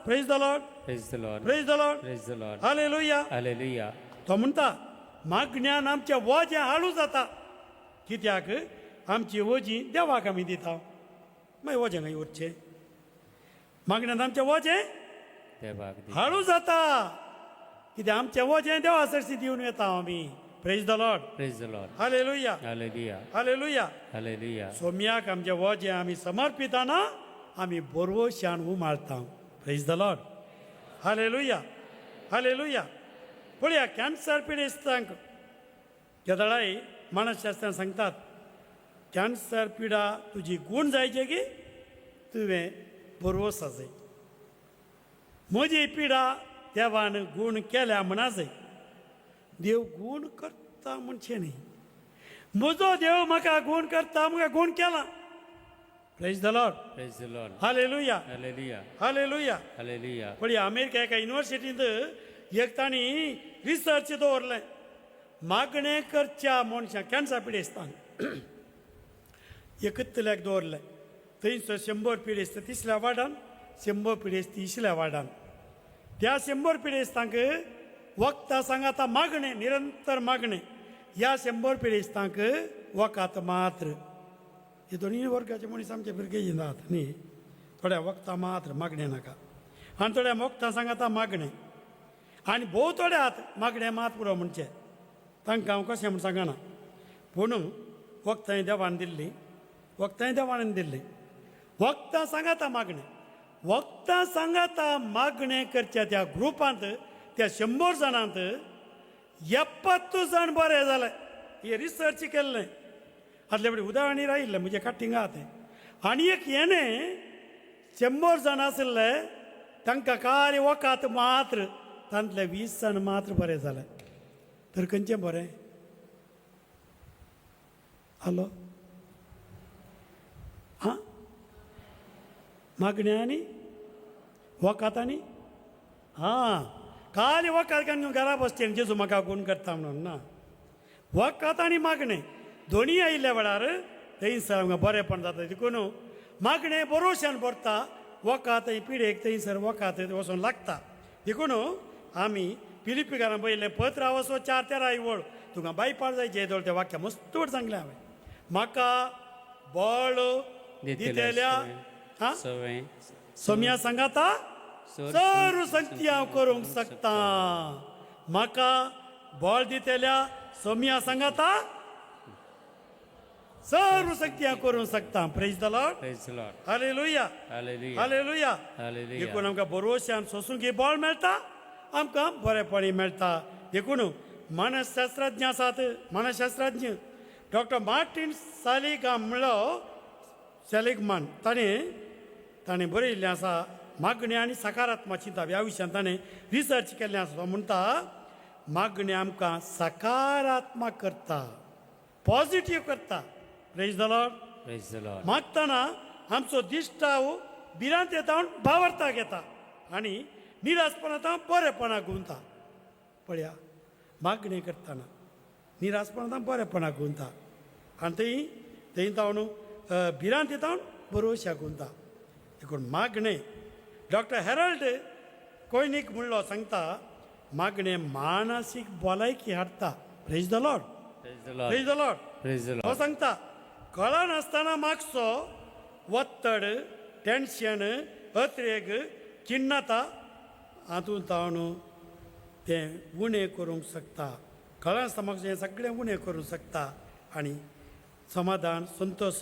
praise the Lord
Praise the Lord.
Praise the Lord
Praise the Lord.
Hallelujah
Hallelujah.
तो म्हणटा मागण्यान आमचें वजें हाडू जाता कित्याक आमची वजी देवाक आमी दिता मागीर वजें खंय उरचें मागण्यान आमचें वजें
देवाक दी.
हाडू जाता कित्याक आमचें वजें देवा सरशी दिवन येता आमी praise the Lord
Praise the Lord.
Hallelujah
Hallelujah.
Hallelujah
Hallelujah.
सोम्याक आमचें वजें आमी समर्पिताना आमी बरवश्यान उमाळटा प्रेज द लॉर्ड हालेलुया पळया कॅन्सर पिडेस्तांक केदळाय मानसशास्त्रान सांगतात कॅन्सर पिडा तुजी गूण जायचे की तुवें बरवस जाय म्हजी पिडा देवान गूण केल्या म्हणा जाय देव गूण करता म्हणचे न्ही म्हजो देव म्हाका गूण करता म्हाका गूण केला praise the Lord
Praise the Lord.
Hallelujah
Hallelujah.
Hallelujah
Hallelujah.
पळया अमेरिका एका युनिवर्सिटींत एक तांणी रिसर्च दवरलें मागणें करच्या मनशां कॅन्सर पिडेस्तांक एकत्तल्याक दवरलें थंयसर 100 पिडेस्त तिसऱ्या वार्डान 100 पिडेस्त तिसऱ्या वार्डान त्या 100 पिडेस्तांक वखदां सांगाता मागणें निरंतर मागणें ह्या 100 पिडेस्तांक वखात मात्र हे दोनी वर्गाचे मनीस आमचे भुरगे येतात न्ही थोड्या वखदां मात्र मागणें नाका आनी थोड्या वखदां सांगाता मागणें आनी भोव थोड्यात मागणें मात पुरो म्हणचें तांकां हांव कशें म्हूण सांगना पूण वखदांय देवान दिल्लीं वखदांय देवान दिल्लीं वखदां सांगाता मागणें वखदां सांगाता मागणें करच्या त्या ग्रुपांत त्या 100 जाणांत 70 जाण बरे जाले हे रिसर्च केल्लें आदले फुडें उदाहरणी राविल्लें म्हणजे काटिंगा तें आनी एक येणे 100 जाण आसले तांकां कार्य वकात मात्र तांतले 20 जाण मात्र बरे जाले तर खंयचें बरें हॅलो हां मागण्यांनी वकातांनी हां खाली वकात घेवन घरा बसचें जेजू म्हाका गुण करता म्हणून ना वकात आनी मागणें दोनी आयिल्ल्या वेळार थंयसर आमकां बरेंपण जाता देखून मागणें बरोवशान भरता वकात पिडेक थंयसर वकात वचून लागता देखून आमी फिलिपिकारां पळयलें पत्र वचो 4:13 वळ तुका बायपाळ जायचे येदोळ तें वाक्य मस्तूड सांगलें हांवें म्हाका बळ दितेल्या हां
सवय
सोम्या सांगाता सर्व संगती हांव करूंक शकता म्हाका बळ दितेल्या सोम्या सांगाता सर्व शक्ती हांव करूंक शकता praise the Lord
Praise the Lord.
Hallelujah
Hallelujah.
Hallelujah
Hallelujah.
देखून आमकां बरोवशान सोंसूंक ही बळ मेळटा आमकां बरेपणी मेळटा देखून मानसशास्त्रज्ञ आसात मानसशास्त्रज्ञ डॉक्टर मार्टीन सेलिगमन ताणें बरयिल्लें आसा मागणी आनी सकारात्मक चिंता ह्या विशयान ताणें रिसर्च केल्लें आसा तो म्हणटा मागणी आमकां सकारात्मक करता पॉझिटीव करता praise the Lord
Praise the Lord.
मागतना आमचो दिश्टाव भिरांतेतावन भावार्था घेता आनी निराशपणांत बरेपणाक गुंता पळया मागणी करतना निराशपणांत बरेपणाक गुंता आनी थंय जावन भिरांतेतावन बरोवश्या गुंता देखून मागणें डॉक्टर हेरल्ड कोयनीक म्हणलो सांगता मागणें मानसीक भलायकी हाडटा praise the Lord
Praise the Lord.
Praise the Lord
Praise the
हो
Lord.
सांगता कळनासतना मागचो वत्तड टेन्शन अत्रेग खिन्नता हातूंत जावन तें उणें करूंक शकता कळनासतना मागचें हें सगळें उणें करूंक शकता आनी समाधान संतोश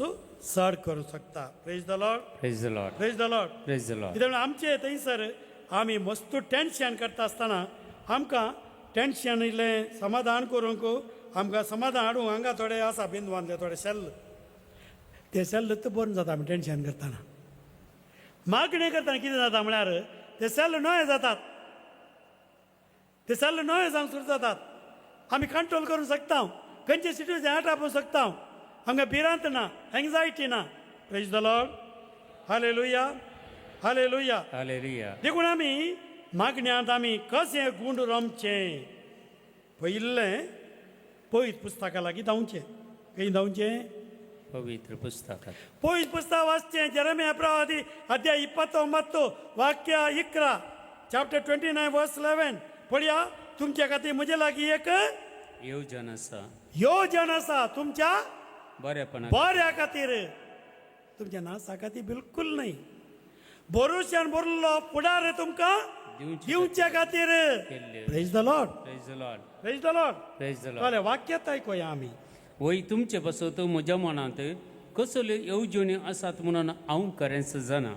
चड करूंक शकता praise the Lord
Praise the Lord.
Praise the Lord
Praise the Lord.
कित्याक आमचे थंयसर आमी मस्त टेन्शन करता आसतना आमकां टेन्शन इल्लें समाधान करूंक आमकां समाधान हाडूंक हांगा थोडे आसा बिंदवांतले थोडे शेल्ल ते शेल्ल तो बरें जाता आमी टेन्शन करतना मागणें करतना कितें जाता म्हळ्यार ते शेल्ल नवे जातात ते शेल्ल नवे जावंक सुरू जातात आमी कंट्रोल करूंक शकता खंयचे सिट्युएशन हाटापूंक शकता आमकां भिरांत ना एंग्जायटी ना praise the Lord hallelujah hallelujah
Hallelujah.
देखून आमी मागण्यांत आमी कशें गूण रमचें पयिल्लें पयत पुस्तका लागीं धांवचें खंय धांवचें
पवित्र पुस्तकात
पयत पुस्तक वाचचें जेरेमिया प्रवादी अध्याय 29 वाक्य 11 चॅप्टर 29 वर्स 11 पळया तुमच्या खातीर म्हजे लागीं एक
येवजण आसा
योजन आसा तुमच्या
बरेपणा
बऱ्या खातीर तुमच्या नासा खातीर बिलकुल न्हय भरोश्यान भरलो फुडार तुमकां दिवच्या खातीर
केल्ले.
Praise the Lord
Praise the Lord.
Praise the Lord
Praise the Lord.
जाल्यार वाक्यात आयकुया आमी
वय तुमचे पासत म्हज्या मनांत कसल्यो येवजण्यो आसात म्हणून हांव खरेंच जाणा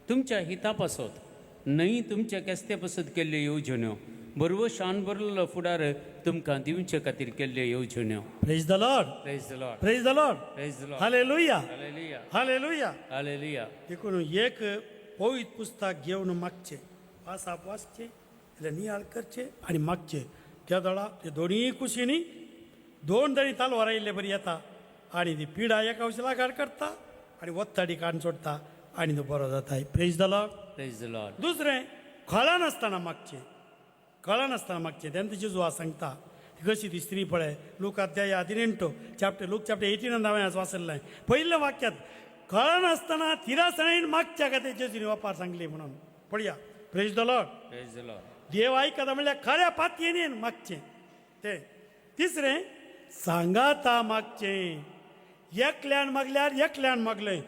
तुमच्या हिता पासत न्हय तुमच्या केस्त्या पासत केल्ल्यो येवजण्यो बरोबर शान भरलेलो फुडार तुमकां दिवचे खातीर केल्ल्यो येवजण्यो
praise the Lord
Praise the Lord.
Praise the Lord
Praise the Lord.
Hallelujah
Hallelujah.
Hallelujah
Hallelujah.
देखून एक पवित्र पुस्तक घेवन मागचें वाचप वाचचें जाल्यार नियाळ करचें आनी मागचें त्या दळा ते दोनीय कुशींनी दोन तरी तालवार आयिल्ले बरी येता आनी ती पिडा एका लागाड करता आनी वत्ताडी काडून सोडता आनी तो बरो जाता praise the Lord
Praise the Lord.
दुसरें कळनासतना मागचें कळनासतना मागचें तेन्ना जेजू सांगता कशी ती स्त्री पळय लूक अध्याय 18 चॅप्टर लूक चॅप्टर 18 हांवें वाचलें पयल्या वाक्यांत कळनासतना तिरासणेन मागच्या खातीर जेजून वापार सांगली म्हणून पळया praise the Lord
Praise the Lord.
देव आयकता म्हणल्यार खऱ्या पातयेन मागचें तें तिसरें सांगाता मागचें एकल्यान मागल्यार एकल्यान मागलें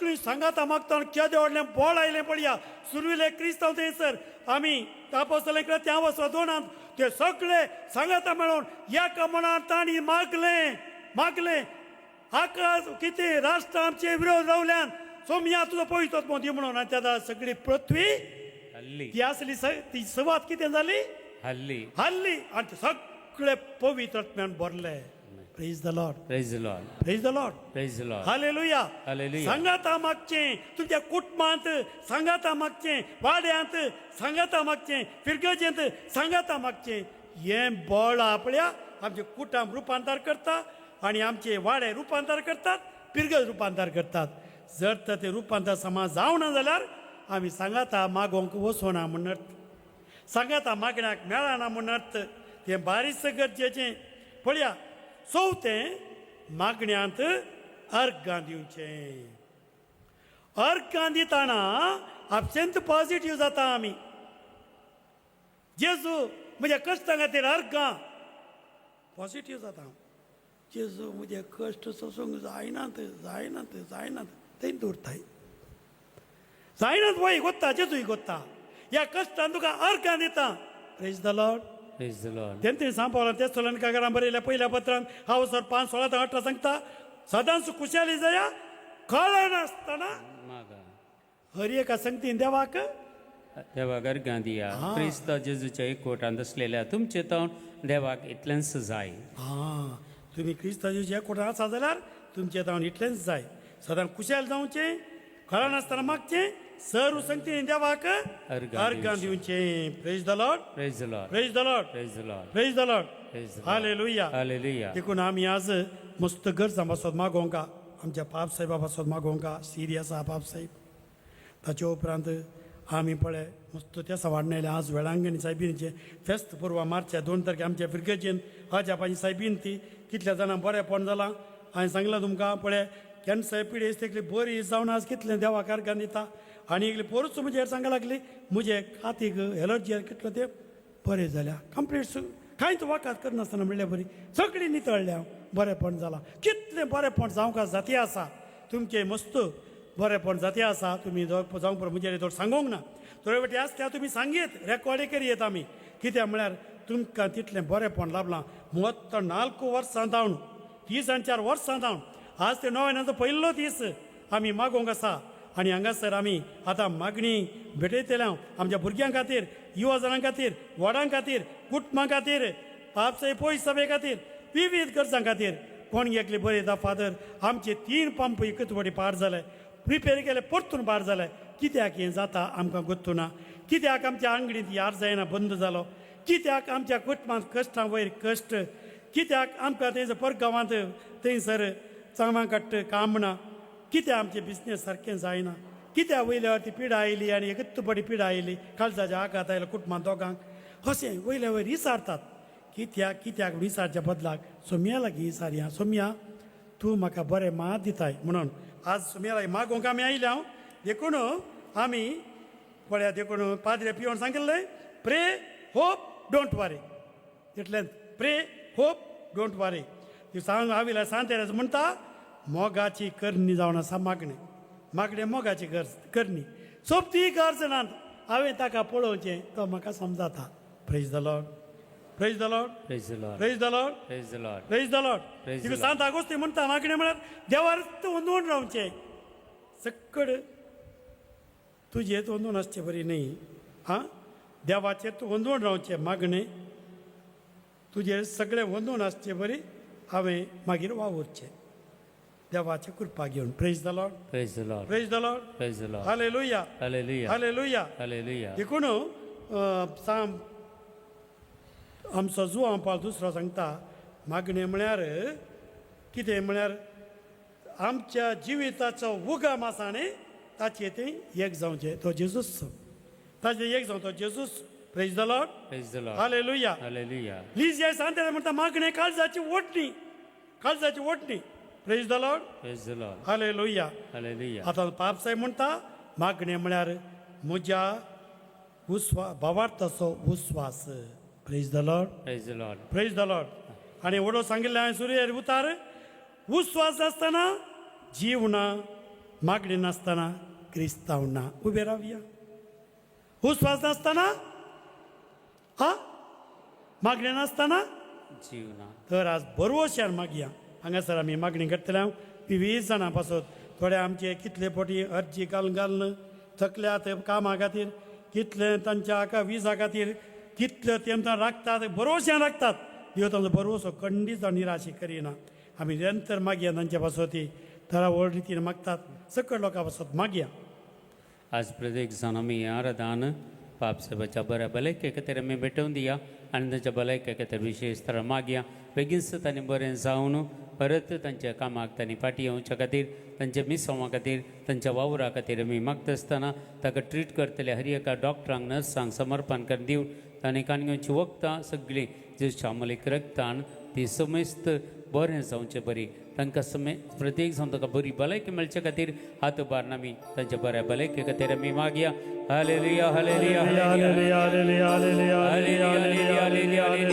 सगळी सांगाता मागता केदे व्हडलें बोळ आयलें पळया सुरविले क्रिस्तांव थंयसर आमी तापोस्तलां इकडे त्या वचपा दोनांत ते सगळे सांगाता मेळून एका मनार तांणी मागलें आकाश कितें राष्ट्र आमचे विरोध रावल्यान सोमया तुजो पवित्र मोदी म्हणून आनी त्या सगळी पृथ्वी
हल्ली
ती असली ती सुवात कितें जाली
हल्ली
हल्ली आणि ते सगळे पवित्र आत्म्यान भरले praise the Lord
praise the Lord
praise the Lord
praise the Lord
hallelujah
hallelujah.
सांगाता मागचें तुमच्या कुटुंबांत सांगाता मागचें वाड्यांत सांगाता मागचें फिरगजेंत सांगाता मागचें हें बळ आपल्या आमचे कुटुंब रुपांतर करता आणि आमचे वाडे रुपांतर करतात पिरगज रुपांतर करतात जर तर ते रुपांतर समाज जावना जाल्यार आमी सांगाता मागोवंक वचोना म्हणत सांगाता मागण्याक मेळना म्हणत तें बारीकसो गरजेचें पळया चवथें मागण्यांत अर्गां दिवचें अर्गां दिताना अत्यंत पॉझिटिव्ह जाता आमी जेजू म्हज्या कश्टां खातीर अर्गां पॉझिटिव्ह जाता जेजू म्हजे कश्ट सोसूंक जायनात थंय दवरताय जायनात वय गोत्ता जेजूय गोत्ता ह्या कश्टान तुका अर्गां दिता praise the Lord
praise the Lord
तेंतून सांगपावला त्या सोलनकारान बरयल्या पहिल्या पत्रांत हांव सर 5:16-18 सांगता सदांच खुशाली जाया कळनासतना
मागा
हर एका संगतीन देवाक
देवाक अर्गां दिया क्रिस्त जेजूच्या एकवटांत असलेल्या तुमचे तोंड देवाक इतलेंच जाय
तुमी क्रिस्ताच्या कोटा आसा जाल्यार तुमचें तावन इतलेंच जाय सदां खुशाल जावचें कळनासतना मागचें सर संगतीन देवाक अर्गां दिवचें praise the Lord
praise the Lord
praise the Lord
praise the Lord
praise the Lord
praise the Lord
hallelujah
hallelujah.
देखून आमी आज मस्त गरजा पासत मागोवंका आमच्या पाप साहेबा पासत मागोवंका सिरियस आहा पाप साहेब ताचे उपरांत आमी पळय मस्त त्या वाडणयले आज वेळांगणी सायबीनचे फेस्त पुरवा मार्च्या 2 तारखे आमच्या फिरकेचेन हाच्या पाजी सायबीन ती कितल्या जाणांक बरेंपण जालां हांवें सांगलां तुमकां पळय कॅन्सर पिडेस तकली बरी जावन आज कितलें देवाक अर्गां दिता आनी एकली पोरूच म्हजेर सांगा लागली म्हजे खातीक एलर्जी कितलो ते बरें जाल्या कंप्लीट कांयच वाकात करनासतना म्हणल्यार बरी सगळीं नितळल्या बरेंपण जालां कितलें बरेंपण जावंक जाती आसा तुमचें मस्त बरेंपण जाती आसा तुमी जावंक पळय म्हजेर येदोर सांगोंक ना थोडे वाटी आसता तुमी सांगीत रेकॉर्डे करीत आमी कित्याक म्हळ्यार तुमकां तितलें बरेंपण लाभलां 34 वर्सां जावन 34 वर्सां जावन आज ते नोव्हेनाचो पयलो दीस आमी मागोवंक आसा आनी हांगासर आमी आतां मागणी भेटयतल्या आमच्या भुरग्यां खातीर युवा जाणां खातीर व्हडां खातीर कुटुंबां खातीर पापसाई पयस सभे खातीर विविध गरजां खातीर कोण घेतली बरें येता फादर आमचे 3 पंप एकच वटी पाड जाले प्रिपेर केले परतून पाड जाले कित्याक हें जाता आमकां गोत्तू ना कित्याक आमच्या आंगडींत यार जायना बंद जालो कित्याक आमच्या कुटुंबांत कश्टां वयर कश्ट कित्याक आमकां थंयसर परगांवांत थंयसर चांगवां काडट काम ना कित्याक आमचें बिजनेस सारकें जायना कित्याक वयल्या ती पिडा आयली आनी एकच बरी पिडा आयली काळजाच्या आघात आयलो कुटुंबांत दोगांक अशें वयल्या वयर विचारतात कित्याक विचारच्या बदलाक सोम्या लागीं विचारया सोम्या तूं म्हाका बरें मात दिताय म्हणून आज सोम्या लागीं मागोवंक आमी आयल्या देखून आमी पळया देखून पाद्रे पिवून सांगिल्लें प्रे होप डोंट वरी तितलेंच प्रे होप डोंट वरी ती सांग हांवें सांगते म्हणटा मोगाची करणी जावन आसा मागणे मोगाची करणी सोबती गरज ना हांवें ताका पळोवचें तो म्हाका समजाता praise the Lord praise the Lord
praise the Lord
praise the Lord
praise the Lord
praise the Lord
Praise the
तिका
Lord.
सांत आगोस्ती म्हणटा मागणे म्हळ्यार देवार वंदून रावचें सक्कड तुजें वंदून आसचें बरी न्ही देवाचें तूं वंदून रावचें मागणें तुजें सगळें वंदून आसचें बरी हांवें मागीर वावुरचें देवाची कृपा घेवन praise the Lord
praise the Lord
praise the Lord
praise the Lord
hallelujah
hallelujah
hallelujah
hallelujah.
देखून आमचो जुवां पाल दुसरो सांगता मागणें म्हळ्यार कितें म्हळ्यार आमच्या जिविताचो उगम आसा न्ही ताचें तें एक जावचें तो जेजूस ताचें एक जावं तो जेजूस praise the Lord
praise the Lord
hallelujah
hallelujah.
लिजिया सांगता म्हणटा मागणें काळजाची ओडणी praise the Lord
praise the Lord
hallelujah.
Hallelujah.
आतां पापसाहेब म्हणटा मागणें म्हळ्यार म्हज्या भावार्थाचो उस्वास praise the Lord
praise the Lord
praise the Lord. आनी व्हडो सांगिल्लें हांवें सुर्येर उतार उस्वास आसतना जीव ना मागणी नासतना क्रिस्तांव ना उबे रावया. हुस्वास नासतना हा मागणी नासतना
जीवना
तर आज बरोवशान मागया. हांगासर आमी मागणी करतले. 20 जाणां पासून थोडे आमचे कितले फावटी अर्जी घालून थकल्यात कामा खातीर, कितले तांच्या हाका विजा खातीर कितले तेमकां राखतात, बरोवशान राखतात. देव तांचो बरोवसो खंडीत निराशी करिना. आमी निरंतर मागया तांच्या पासून ती थळा व्हड रितीन मागतात. सकयल लोकां पासून मागया.
आज प्रत्येक जण आम्ही आराधन पापसाहेबाच्या बऱ्या भलायके खातीर आमी भेटोवन दिया आनी तांच्या भलायके खातीर विशेष तरा मागया. बेगीनच तांणी बरें जावन परत तांच्या कामाक तांणी फाटीं येवच्या खातीर, तांच्या मिसांवा खातीर, तांच्या वावरा खातीर आमी मागता आसतना ताका ट्रीट करतले हर एका डॉक्टरांक नर्सांक समर्पण कर दिवन तांणी काणयोची वखदां सगळीं जे शामलीक रगतान ती समेस्त बरें जावचें बरी तांकां प्रत्येक जावन ताका बरी भलायकी मेळचे खातीर हात उबारून आमी तांच्या बऱ्या भलायके खातीर आमी मागया. Hallelujah hallelujah hallelujah hallelujah hallelujah hallelujah hallelujah hallelujah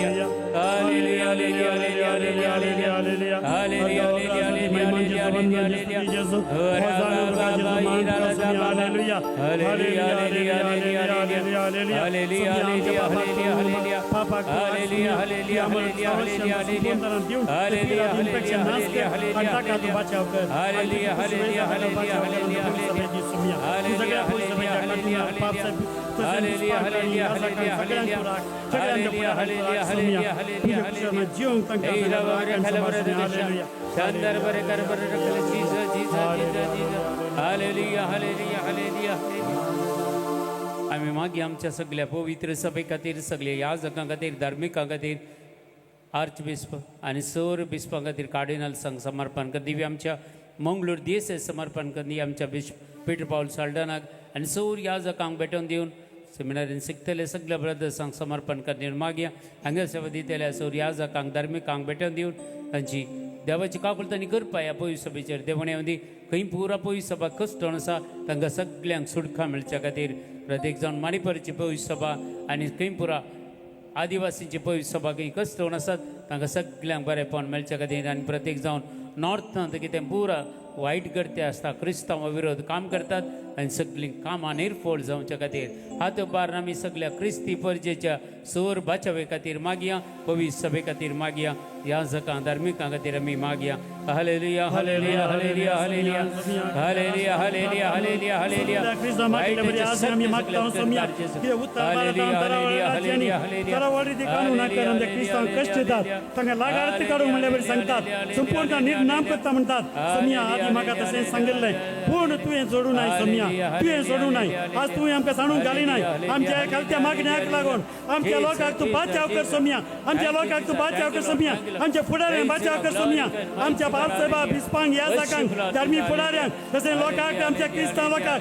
आमी मागीर आमच्या सगळ्या पवित्र सभे खातीर, सगळ्या याजकां खातीर, धार्मिकां खातीर, आर्च बिस्प आनी सर बिस्पां खातीर कार्डिनल्सांक समर्पण कर दिवया. आमच्या मंगळूर दियेसेस समर्पण कर दिवया. आमच्या बिस्प पीटर पाऊल साल्डनाक आनी सर याजकांक भेटोवन दिवन सेमिनारीन शिकतले सगळ्या ब्रदर्सांक समर्पण कर दिवन मागया. हांगा सेवा दितल्या सर याजकांक धार्मिकांक भेटोवन दिवन तांची देवाची काकुळटांनी करपा ह्या पवित्र सभेचेर देवणे येवन दी. खंय पुरा पवित्र सभा कश्टण आसा तांकां सगळ्यांक सुडका मेळच्या खातीर प्रत्येक जावन माणिपारीची पवित्र सभा आनी खंय पुरा आदिवासींची पवित्र सभा खंय कश्टण आसात तांकां सगळ्यांक बरेंपण मेळच्या खातीर आनी प्रत्येक जावन नॉर्थांत कितें पुरा वायट करते आसता क्रिस्तांवा विरोध काम करतात आनी सगळीं कामां निर्फोळ जावच्या खातीर हात उबारून आमी सगळ्या क्रिस्ती परजेच्या सौर बाचावे खातीर मागया. पवित्र सभे खातीर मागया. याजकां धार्मिकां खातीर आमी मागया. Hallelujah hallelujah hallelujah hallelujah hallelujah hallelujah hallelujah hallelujah
नाम करता म्हणतात समिया आधी म्हाका तशें सांगिल्लें पूण तुवें जोडूं नाय समिया, तुवें सोडूं नाय. आज तुवें आमकां सांडून घाली नाय. आमच्या खालच्या मागण्याक लागून आमच्या लोकांक तूं बाचाव कर समिया. आमच्या लोकांक तूं बाचाव कर समिया. आमच्या फुडाऱ्यांक बाचाव कर समिया. आमच्या बापसाहेबा बिस्पांक याजकांक धार्मीक फुडाऱ्यांक तशें लोकांक आमच्या क्रिस्तांव लोकांक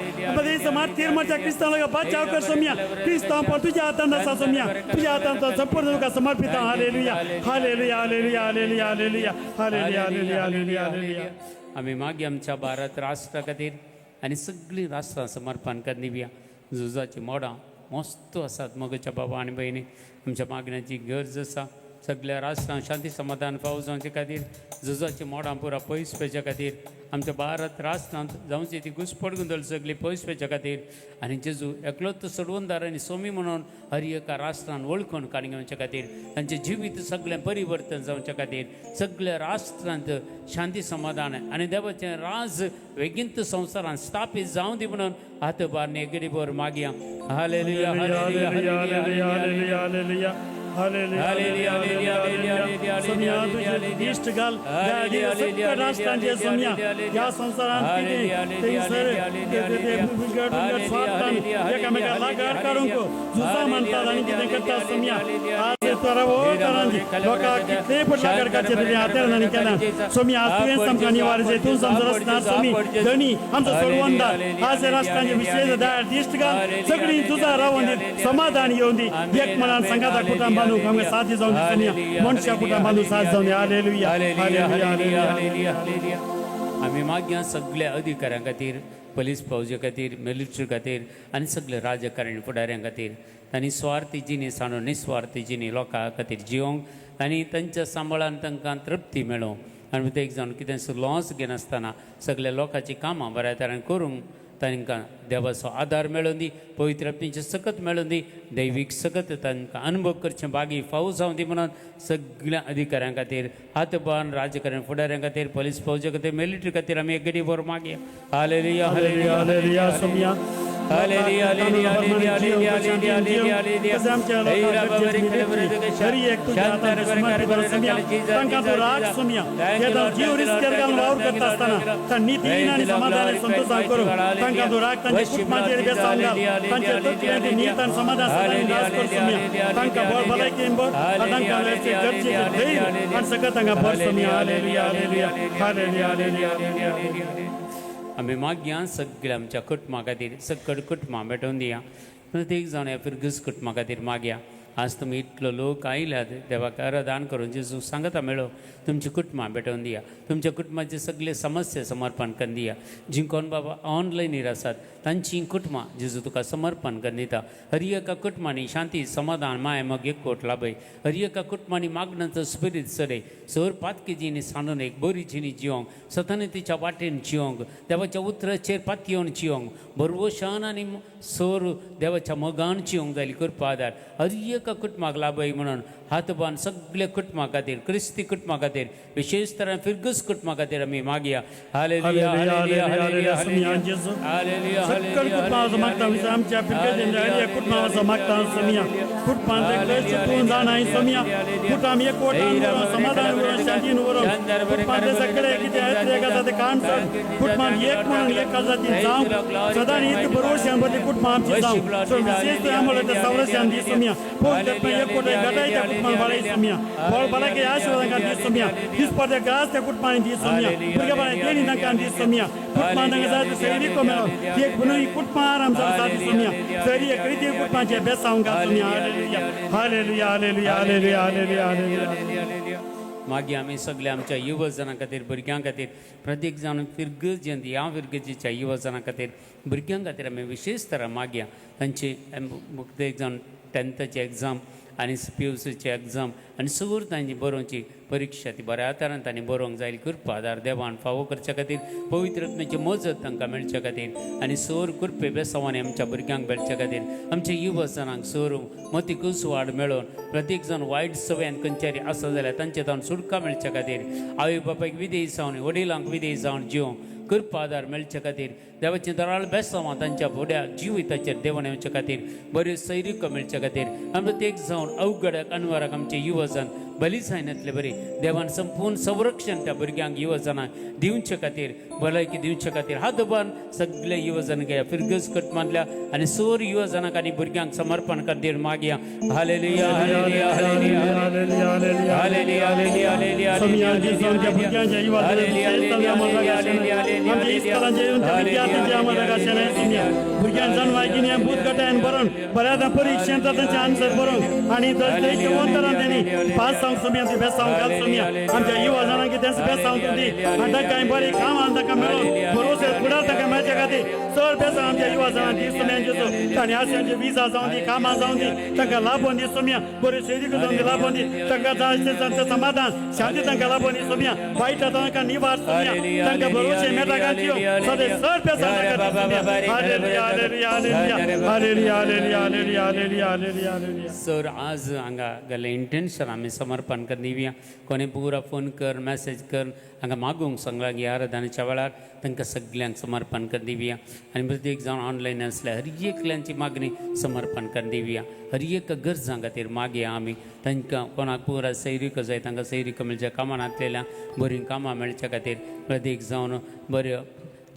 मातच्या क्रिस्तांव लोकांक बाचाव कर समिया. क्रिस्तांव पण तुज्या हातांत आसा समिया. तुज्या हातांत संपूर्ण तुका समर्पिता. Hallelujah hallelujah hallelujah hallelujah hallelujah hallelujah hallelujah hallelujah hallelujah.
आमी मागया आमच्या भारत राष्ट्रा खातीर आनी सगळीं राष्ट्रां समर्पण कर दिवया. झुजाची मोडां मस्त आसात मोगच्या बाबा आनी भयणी. आमच्या मागण्याची गरज आसा सगळ्या राष्ट्रांक शांती समाधान फावो जावचे खातीर, झुजाची मोडां पुरा पयस पेच्या खातीर, आमच्या भारत राष्ट्रांत जावची ती घुसपट गुंदळ सगळी पयस पेच्या खातीर आनी जेजू एकलोच सोडवणदार आनी सोमी म्हणून हर एका राष्ट्रान वळखून काडून घेवच्या खातीर, तांचें जिवीत सगळें परिवर्तन जावच्या खातीर, सगळ्या राष्ट्रांत शांती समाधान आनी देवाचें राज वेगींत संवसारांत स्थापीत जावं दी म्हणून हात बारने गरीबोर मागया. Hallelujah hallelujah hallelujah hallelujah hallelujah
या संसारांत एकामेका लागाड काडूंक झुजा म्हणटात आनी कितें करता समिया. आज लोकांक कितले पट लागाड काडचे तुवें हातेर केला समिया. आज तुवें आमकां निवार जे तूं समजर आसता समी धनी आमचो सोडवणदार. आज राष्ट्रांचे विशेष दिश्ट घाल सगळीं झुजा रावून दी, समाधान येवन दी. एक मनान संघाचा कुटुंब बांदूंक आमकां साथ जावन दी समिया. मनशा कुटुंब बांदूंक साथ जावन दी. Hallelujah hallelujah hallelujah hallelujah.
आमी मागया सगळ्या अधिकाऱ्यां खातीर, पुलीस फौजे खातीर, मिलिटरी खातीर आनी सगळ्या राजकारणी फुडाऱ्यां खातीर. तांणी स्वार्थी जिणी साणून निस्वार्थी जिणी लोकां खातीर जिवंक आनी तांच्या सांबाळान तांकां तृप्ती मेळोवंक आनी प्रत्येक जावन कितें लॉस घेन आसतना सगळ्या लोकांची कामां बऱ्या तरेन करूंक तांकां देवाचो आदार मेळोवन दी, पवित्र आत्म्याचें सकत मेळोवन दी, दैवीक सकत तांकां अनुभव करचें बागी फावो जावं दी म्हणून सगळ्या अधिकाऱ्यां खातीर, हातबान राजकारण फुडाऱ्यां खातीर, पुलीस फौजा खातीर, मिलिटरी खातीर आमी एक गडी भर मागया. हालेलुया हालेलुया
हालेलुया सोम्या
hallelujah hallelujah hallelujah hallelujah hallelujah hallelujah hallelujah हैरा बाबरी कलबरे
हरी एक तुझ्या हाताने समर्थ कर सोम्या तांकां तूं राख सोम्या येदा जीव रिस्केर घालून वावर करता आसतना तां नितीन आनी समाधान संतोषान करूं तांकां तूं राख तांच्या कुटुंबाचेर बेसांव घाल तांच्या तत्वांचेर नीत आनी समाधान सदांच नाश कर सोम्या तांकां बळ भलायकेन भर तांकां गरजेचेर धैर्य आनी सकत तांकां भर सोम्या hallelujah hallelujah hallelujah hallelujah hallelujah.
आमी मागया सगळ्या आमच्या कुटुंबा खातीर सकट कुटुंबां भेटोवन दिया. प्रत्येक जाण ह्या फिरगस कुटुंबा खातीर मागया. आज तुमी इतलो लोक आयल्यात देवाक आराधन करून जेजू सांगता मेळो तुमची कुटुंबां भेटोवन दिया. तुमच्या कुटुंबाचे सगळे समस्या समर्पण करून दिया. जी कोण बाबा ऑनलायनीर आसात तांची कुटुंबां जेजू तुका समर्पण करून दिता. हर एका कुटुंबांनी शांती समाधान माय मग एक कोट लाभय. हर एका कुटुंबांनी मागणांचो स्पिरीट सडय. सर पातकेजीनी सांडून एक बरी जिणी जिवंक सतनतीच्या वाटेन जिवंक देवाच्या उतराचेर पातयेवन जिवंक भरवोशान आनी सर देवाच्या मोगान जिवंक जाली करपा आदार हर एका कुटुंबाक लाभय म्हणून हातबान सगळ्या कुटुंबां खातीर क्रिस्ती कुटुंबां खातीर विशेष तरेन फिरगस कुटुंबां खातीर आमी मागया. हालेलुया हालेलुया हालेलुया हालेलुया
सकल कुटुंबाचो मागता विचार आमच्या पिरकेच्या कुटुंबाचो मागता सोम्या कुटुंबांत क्लेश तूं जाणाय सोम्या कुटुंब एक वटान समाधान उरून शांतीन उरून कुटुंबांत सगळे कितें एक आसा ते काण कुटुंबांत एक म्हणून एक जातीन जावं सदां हीच भरवशान बरी कुटुंबां आमची जावं सो विशेष आम्हाला ते सवलशान दी सोम्या पोट एक कोट गटाय त्या कुटुंबांत बाळाय सोम्या बळ बाळाके आशीर्वाद दी सोम्या दिसपाचे ग्रास त्या कुटुंबांत दी सोम्या भुरग्या बाळाक देणी नाका दी सोम्या कुटुंबांत जाय सैरी मेळो ती एक पुनः कुटुंबां आराम जाता दी सोम्या सैरी एक रीती कुटुंबाचे बेसांव घाल सोम्या hallelujah hallelujah hallelujah hallelujah hallelujah hallelujah.
मागीर आमी सगळ्या आमच्या युवजनां खातीर भुरग्यां खातीर प्रत्येक जाण फिरगस जयंती ह्या फिरगतीच्या युवजनां खातीर भुरग्यां खातीर आमी विशेष तरा मागया. तांची प्रत्येक जाण 10th एग्जाम आनी PUCची एग्जाम आनी सगळी तांची बरोवची परीक्षा ती बऱ्या तरेन तांणी बरोवंक जाय कृपा आदार देवान फावो करचे खातीर पवित्र आत्म्याची मजत तांकां मेळचे खातीर आनी सर कृपे बेसांवांनी आमच्या भुरग्यांक मेळचे खातीर आमच्या युवजनांक सर मती कुसवाड मेळोवन प्रत्येक जाण वायट सवयान खंयच्यारी आसा जाल्यार तांचे तावन सुटका मेळचे खातीर आवय बापायक विधेय जावन वडिलांक विधेय जावन जिवंक कृपा आदार मेळचे खातीर देवाचें दराळ बेसांवां तांच्या फुड्या जिविताचेर देवान येवचे खातीर बऱ्यो सैरीक मेळचे खातीर आमी प्रत्येक जावन अवघडाक अनवराक आमचे युवजन बलिसायनांतले बरे देवान संपूर्ण संरक्षण त्या भुरग्यांक युवजनांक दिवचे खातीर भलायकी दिवचे खातीर हातबान सगळे युवजनांक ह्या फिरगस कुटुंबांतल्या आनी सर युवजनांक आनी भुरग्यांक समर्पण खातीर मागया. Hallelujah hallelujah hallelujah hallelujah hallelujah hallelujah hallelujah
भुरग्यां जन्मायची न्ही भूत गटायन बरोवन बऱ्याच परीक्षेंत तांचे आन्सर बरोवन आनी तेचे अंतरान तेणी पास जावंक सोम्या ती बेसांव घाल सोम्या आमच्या युवजनांक तेच बेसांव दी आनी तांकां बरी कामां तांकां मेळोन भरोसे फुडार तांकां मेळचे खातीर चड बेसांव आमच्या युवजनांक दी सोम्यांचे तांणी आशेंचे विजा जावं दी कामां जावं दी तांकां लाभोवन दी सोम्या बऱ्यो शैरीक जावं दी लाभोवन दी तांकां जाय समाधान शांती तांकां लाभोवन दी सोम्या वायट तांकां निवार सोम्या तांकां भरोसे मेळटा घालच्यो सदां चड बेसांव
सर आज हांगा गेले इंटेंशन आमी समर्पण कर दिवया. कोणी पुरा फोन कर मेसेज कर हांगा मागूंक सांगला की आराधनाच्या वेळार तांकां सगळ्यांक समर्पण कर दिवया. आनी प्रत्येक जाण ऑनलायन आसल्यार हर एकल्यांची मागणी समर्पण कर दिवया. हर एक गरजां खातीर मागया आमी तांकां कोणाक पुरा सैरीक जाय तांकां सैरीक मेळच्या कामान आसलेल्या बरीं कामां मेळच्या खातीर प्रत्येक जावन बऱ्यो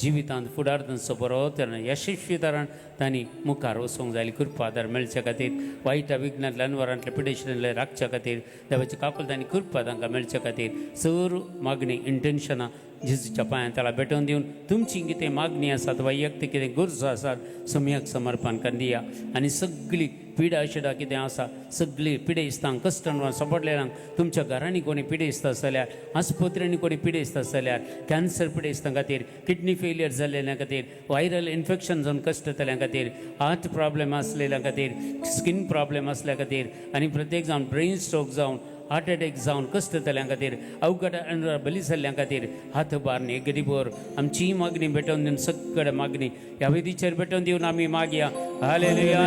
जिवितांत फुडार तांचो बरो तरेन यशस्वी तरेन तांणी मुखार वचूंक जाय कृपा आदार मेळचे खातीर वायट विघ्नांतल्यान वरांतल्या पिडेशनांतले राखच्या खातीर देवाची काकुलतांनी कृपा तांकां मेळचे खातीर सर मागणी इंटेन्शनां जेजूच्या पांयां ताला भेटोवन दिवन तुमची कितें मागणी आसात वैयक्तीक कितें गरजो आसात सम्यक समर्पण करून दिया. आनी सगळी पिडा आशिडा कितें आसा सगळी पिडेस्तांक कश्टांत सापडलेल्यांक तुमच्या घरांनी कोणी पिडेस्त जाल्यार आस्पत्र्यांनी कोणी पिडेस्त जाल्यार कॅन्सर पिडेस्तां खातीर किडनी फेलियर जाल्लेल्या खातीर वायरल इन्फेक्शन जावन कश्ट जाल्ल्या खातीर हार्ट प्रॉब्लेम आसलेल्या खातीर स्कीन प्रॉब्लेम आसल्या खातीर आनी प्रत्येक जावन ब्रेन स्ट्रोक जावन हार्ट अटॅक जावन कश्ट जाल्ल्या खातीर अवघड बली जाल्ल्या खातीर हात बारणे गरीबोर आमची ही मागणी भेटोवन दिवन सगळ्या मागणी ह्या वेदीचेर भेटोवन दिवन आमी मागया हालेलुया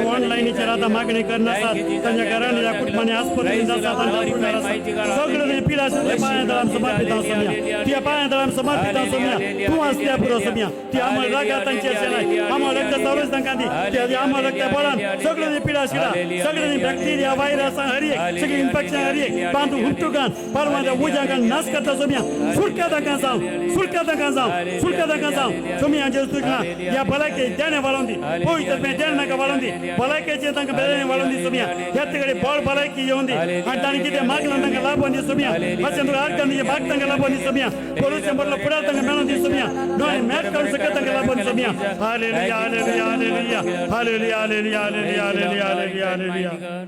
ऑनलाईनचेर आतां मागणी करना तांच्या घरांनी ह्या कुटुंबांनी आस्पत्रेन सगळे पिडा पांयां दळान समर्पिता सोम्या त्या पांयां दळान समर्पिता सोम्या तूं आसल्या पुरो सोम्या ती आम्हाला रागा तांची असेनाय आम्हाला रक्त चालूच तांकां दी ते आम्हाला रक्त बोलान सगळे पिडा शिडा सगळे बॅक्टेरिया व्हायरस हरी सगळे इन्फेक्शन हरी बांधू हुट्टुकान परमाच्या उजागान नाश करता सोम्या सुरक्या तांकां जावं सोम्या जेस तुका या भलायके देणे वाळोवन दी पवित्र देणे नाका वाळोवन दी भलायकेचे तांकां बेने वाळोवन दी सोम्या ह्या तिकडे बळ भलायकी येवन दी आनी तांणी कितें मागलां तांकां लाभोवन दी सोम्या अशें तुका आर्कान दी भाग तांकां लाभोवन दी सोम्या पोलिसां बरलो फुडार तांकां मेळोवन दी सोम्या नोय मॅच काडूं शकता तांकां लाभोवन दी सोम्या hallelujah hallelujah hallelujah hallelujah hallelujah hallelujah hallelujah hallelujah hallelujah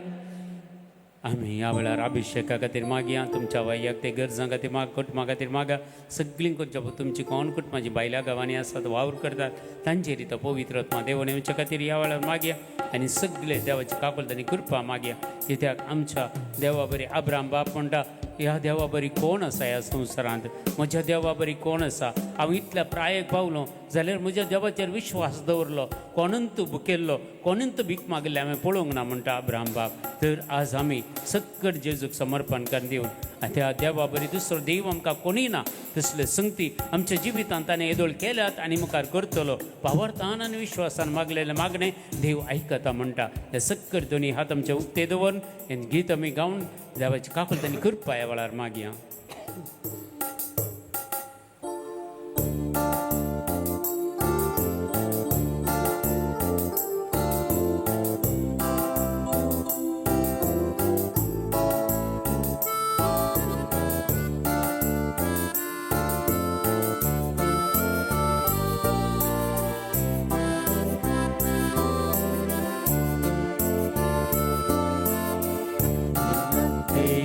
आमी ह्या वेळार अभिषेका खातीर मागया तुमच्या वैयक्तीक गरजां खातीर माग कुटुंबा खातीर मागा सगळीं कोणच्या तुमची कोण कुटुंबाची बायल्या गांवांनी आसात वावर करतात तांचेर तो पवित्र आत्मा देवण येवच्या खातीर ह्या वेळार मागया आनी सगळे देवाची काकुलतांनी कृपा मागया कित्याक आमच्या देवा बरी अब्राम बाप म्हणटा ह्या देवा बरी कोण आसा ह्या संवसारांत म्हज्या देवा बरी कोण आसा हांव इतल्या प्रायेक पावलो जाल्यार म्हज्या देवाचेर विश्वास दवरलो कोणून बुकेल्लो कोणून भीक मागले हांवें पळोवंक ना म्हणटा अब्राम बाप तर आज आमी सकट जेजूक समर्पण करून दिवन त्या देवा बरी दुसरो देव आमकां कोणी ना तसले संगती आमच्या जिवितांत ताणें येदोळ केल्यात आनी मुखार करतलो पावरतान आनी विश्वासान मागलेले मागणें देव आयकता म्हणटा हे सकट दोनी हात आमचे उक्ते दवरून हें गीत आमी गावन देवाची काकुलतांनी कृपा ह्या वेळार मागया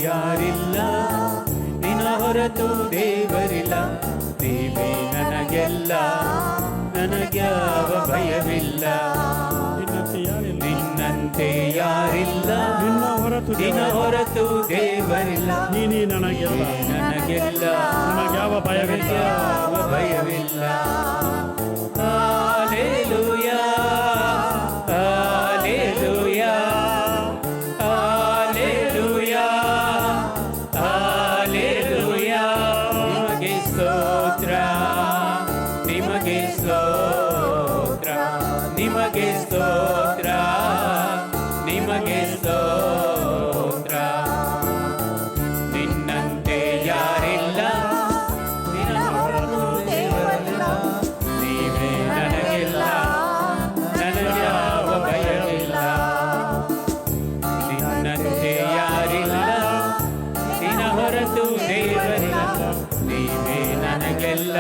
ಯಾರಿಲ್ಲ ನಿನ್ನ ಹೊರತು ದೇವರಿಲ್ಲ ನೀವೇ ನನಗೆಲ್ಲ ನನಗ್ಯಾವ ಭಯವಿಲ್ಲ ನಿನ್ನಂತೆ ಯಾರಿಲ್ಲ ನಿನ್ನ ಹೊರತು ದೇವರಿಲ್ಲ
ನೀನೇ ನನಗೆಲ್ಲ
ನನಗೆಲ್ಲ
ನನಗ್ಯಾವ ಭಯವಿಲ್ಲ
ಭಯವಿಲ್ಲ ಹಾಲೆಲೂಯಾ ಹಾಲೆಲೂಯಾ ಹಾಲೆಲೂಯಾ ಹಾಲೆಲೂಯಾ ನಿಮಗೆ ಸ್ತೋತ್ರ ನಿಮಗೆ ಸ್ತೋತ್ರ ನಿಮಗೆ ಸ್ತೋತ್ರ ನಿಮಗೆ ಸ್ತೋತ್ರ ನಿನ್ನಂತೆ ಯಾರಿಲ್ಲ ನಿನ್ನ ಹೊರತು ದೇವರಿಲ್ಲ ನೀವೇ ನನಗೆಲ್ಲ ನನಗ್ಯಾವ ಭಯವಿಲ್ಲ ನಿನ್ನಂತೆ ಯಾರಿಲ್ಲ ನಿನ್ನ ಹೊರತು ದೇವರಿಲ್ಲ ನೀವೇ ನನಗೆಲ್ಲ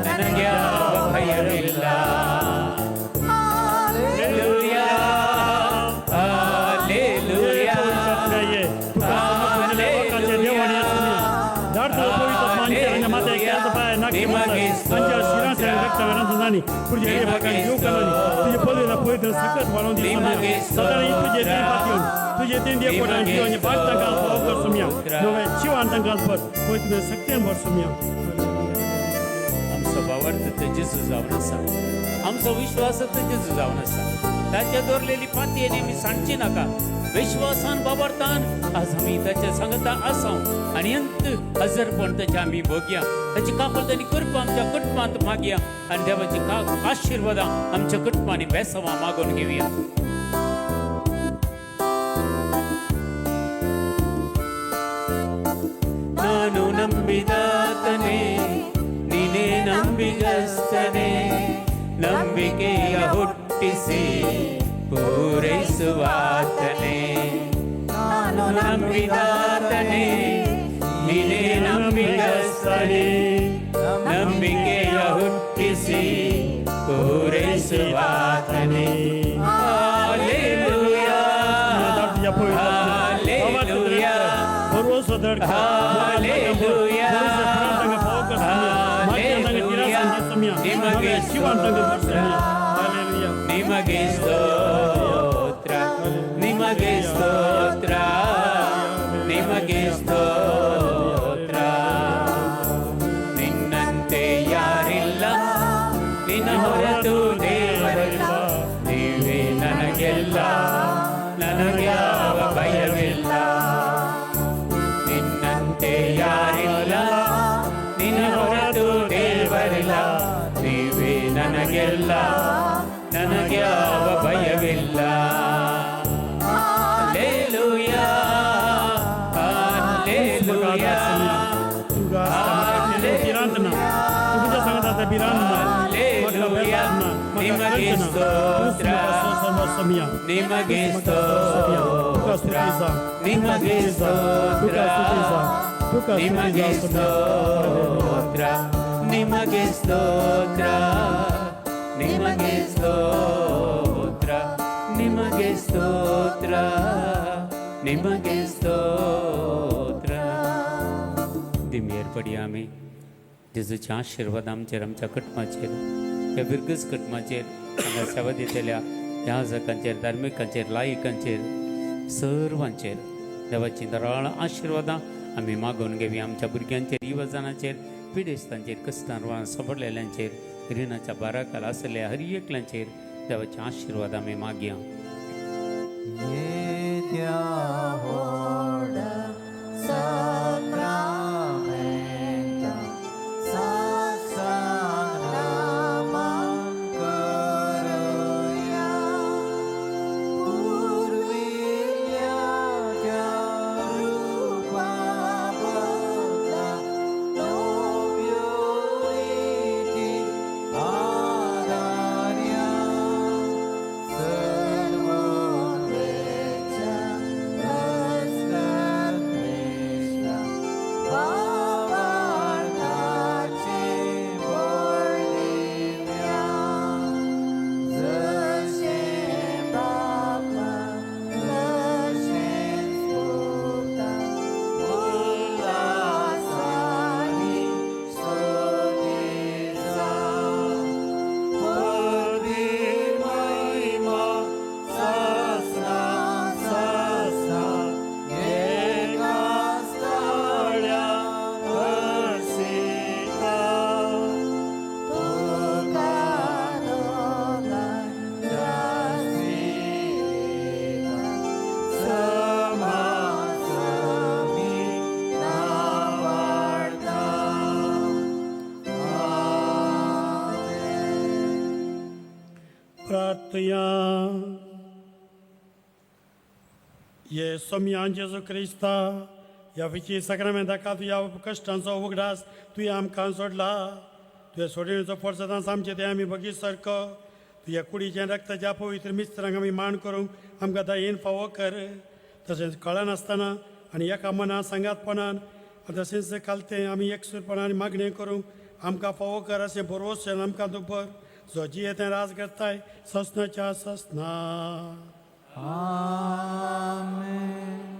ನನಗ್ಯಾವ ಭಯವಿಲ್ಲ ಹಾಲೆಲೂಯಾ ಹಾಲೆಲೂಯಾ
आमचो भावार्थ जेजू जावन आसा आमचो विश्वास जेजू जावन आसा ताच्या दवरलेली पातये नेहमी सांडची नाका विश्वासान बाबार्थान आज आमी ताच्या सांगता आसां आनी अंत हजरपण ताचे आमी भोगया ताची काकुलतांनी कृपा आमच्या कुटुंबांत मागया आनी देवाची आशिर्वादां आमच्या कुटुंबांनी बेसवां मागून घेवया
ನಾನು ನಂಬಿದಾತನೇ ನೀನೇ ನಂಬಿಗಸ್ತನೇ ನಂಬಿಕೆಯ ಹುಟ್ಟಿಸಿ ಪೂರೈಸುವಾತನೇ ನಾನು ನಂಬಿದಾತನೇ ನೀನೇ ನಂಬಿಗಸ್ತನೇ ನಂಬಿಕೆಯ ಹುಟ್ಟಿಸಿ ಪೂರೈಸುವಾತನೇ ಹಾಲೆಲೂಯಾ ಹಾಲೆಲೂಯಾ ಹಾಲೆಲೂಯಾ ಹಾಲೆಲೂಯಾ ನಿಮಗೆ
ಜೀವಂತ Hallelujah.
ನಿಮಗೆ ಸ್ತೋತ್ರ ನಿಮಗೆ ಸ್ತೋತ್ರ ನಿಮಗೆ ಸ್ತೋತ್ರ ನಿನ್ನಂತೆ ಯಾರಿಲ್ಲ ನಿನ್ನ ಹೊರತು ದೇವರಿಲ್ಲ ನೀವೇ ನನಗೆಲ್ಲ ನನಗ್ಯಾವ ಭಯವಿಲ್ಲ ನಿನ್ನಂತೆ ಯಾರಿಲ್ಲ ನಿನ್ನ ಹೊರತು ದೇವರಿಲ್ಲ ನೀವೇ ನನಗೆಲ್ಲ ನನಗ್ಯಾವ ಭಯವಿಲ್ಲ Hallelujah, Hallelujah, Hallelujah. ನಿಮಗೆ ಸ್ತೋತ್ರ ನಿಮಗೆ ಸ್ತೋತ್ರ ನಿಮಗೆ ಸ್ತೋತ್ರ ನಿಮಗೆ ಸ್ತೋತ್ರ ನಿಮಗೆ ಸ್ತೋತ್ರ ನಿಮಗೆ ಸ್ತೋತ್ರ ನಿಮಗೆ ಸ್ತೋತ್ರ ನಿಮಗೆ स्तोत्र दिमी एरपडी आम्ही जेजूच्या आशीर्वाद आमचेर आमच्या कुटुंबाचेर ह्या बिरगस कुटुंबाचेर हांगा सेवा दितल्या ह्या जगांचेर धार्मिकांचेर लायिकांचेर सर्वांचेर देवाची दराळ आशिर्वादां आमी मागून घेवया आमच्या भुरग्यांचेर युवजनांचेर पिडेस्तांचेर कश्टांत सबरलेल्यांचेर रिणाच्या बाराकाल आसलेल्या हर एकल्यांचेर देवाचे आशिर्वाद आमी मागया
प्रार्थया ये सोम्यान जेजू क्रिस्ता ह्या विची सक्रामेंताका तुज्या कश्टांचो उगडास तुवें आमकां सोडला तुवें सोडणेचो परसदांच आमचे ते आमी बगीत सारको तुज्या कुडीचें रक्ताच्या पवित्र मिस्त्रांक आमी माण करूंक आमकां दायेन फावो कर तशेंच कळनासतना आनी एका मना सांगातपणान तशेंच कालतें आमी एकसूरपणान मागणें करूंक आमकां फावो कर अशें बरोवचें आमकां दुबर जो जी येतें राज करताय ससनाच्या ससना
आमेन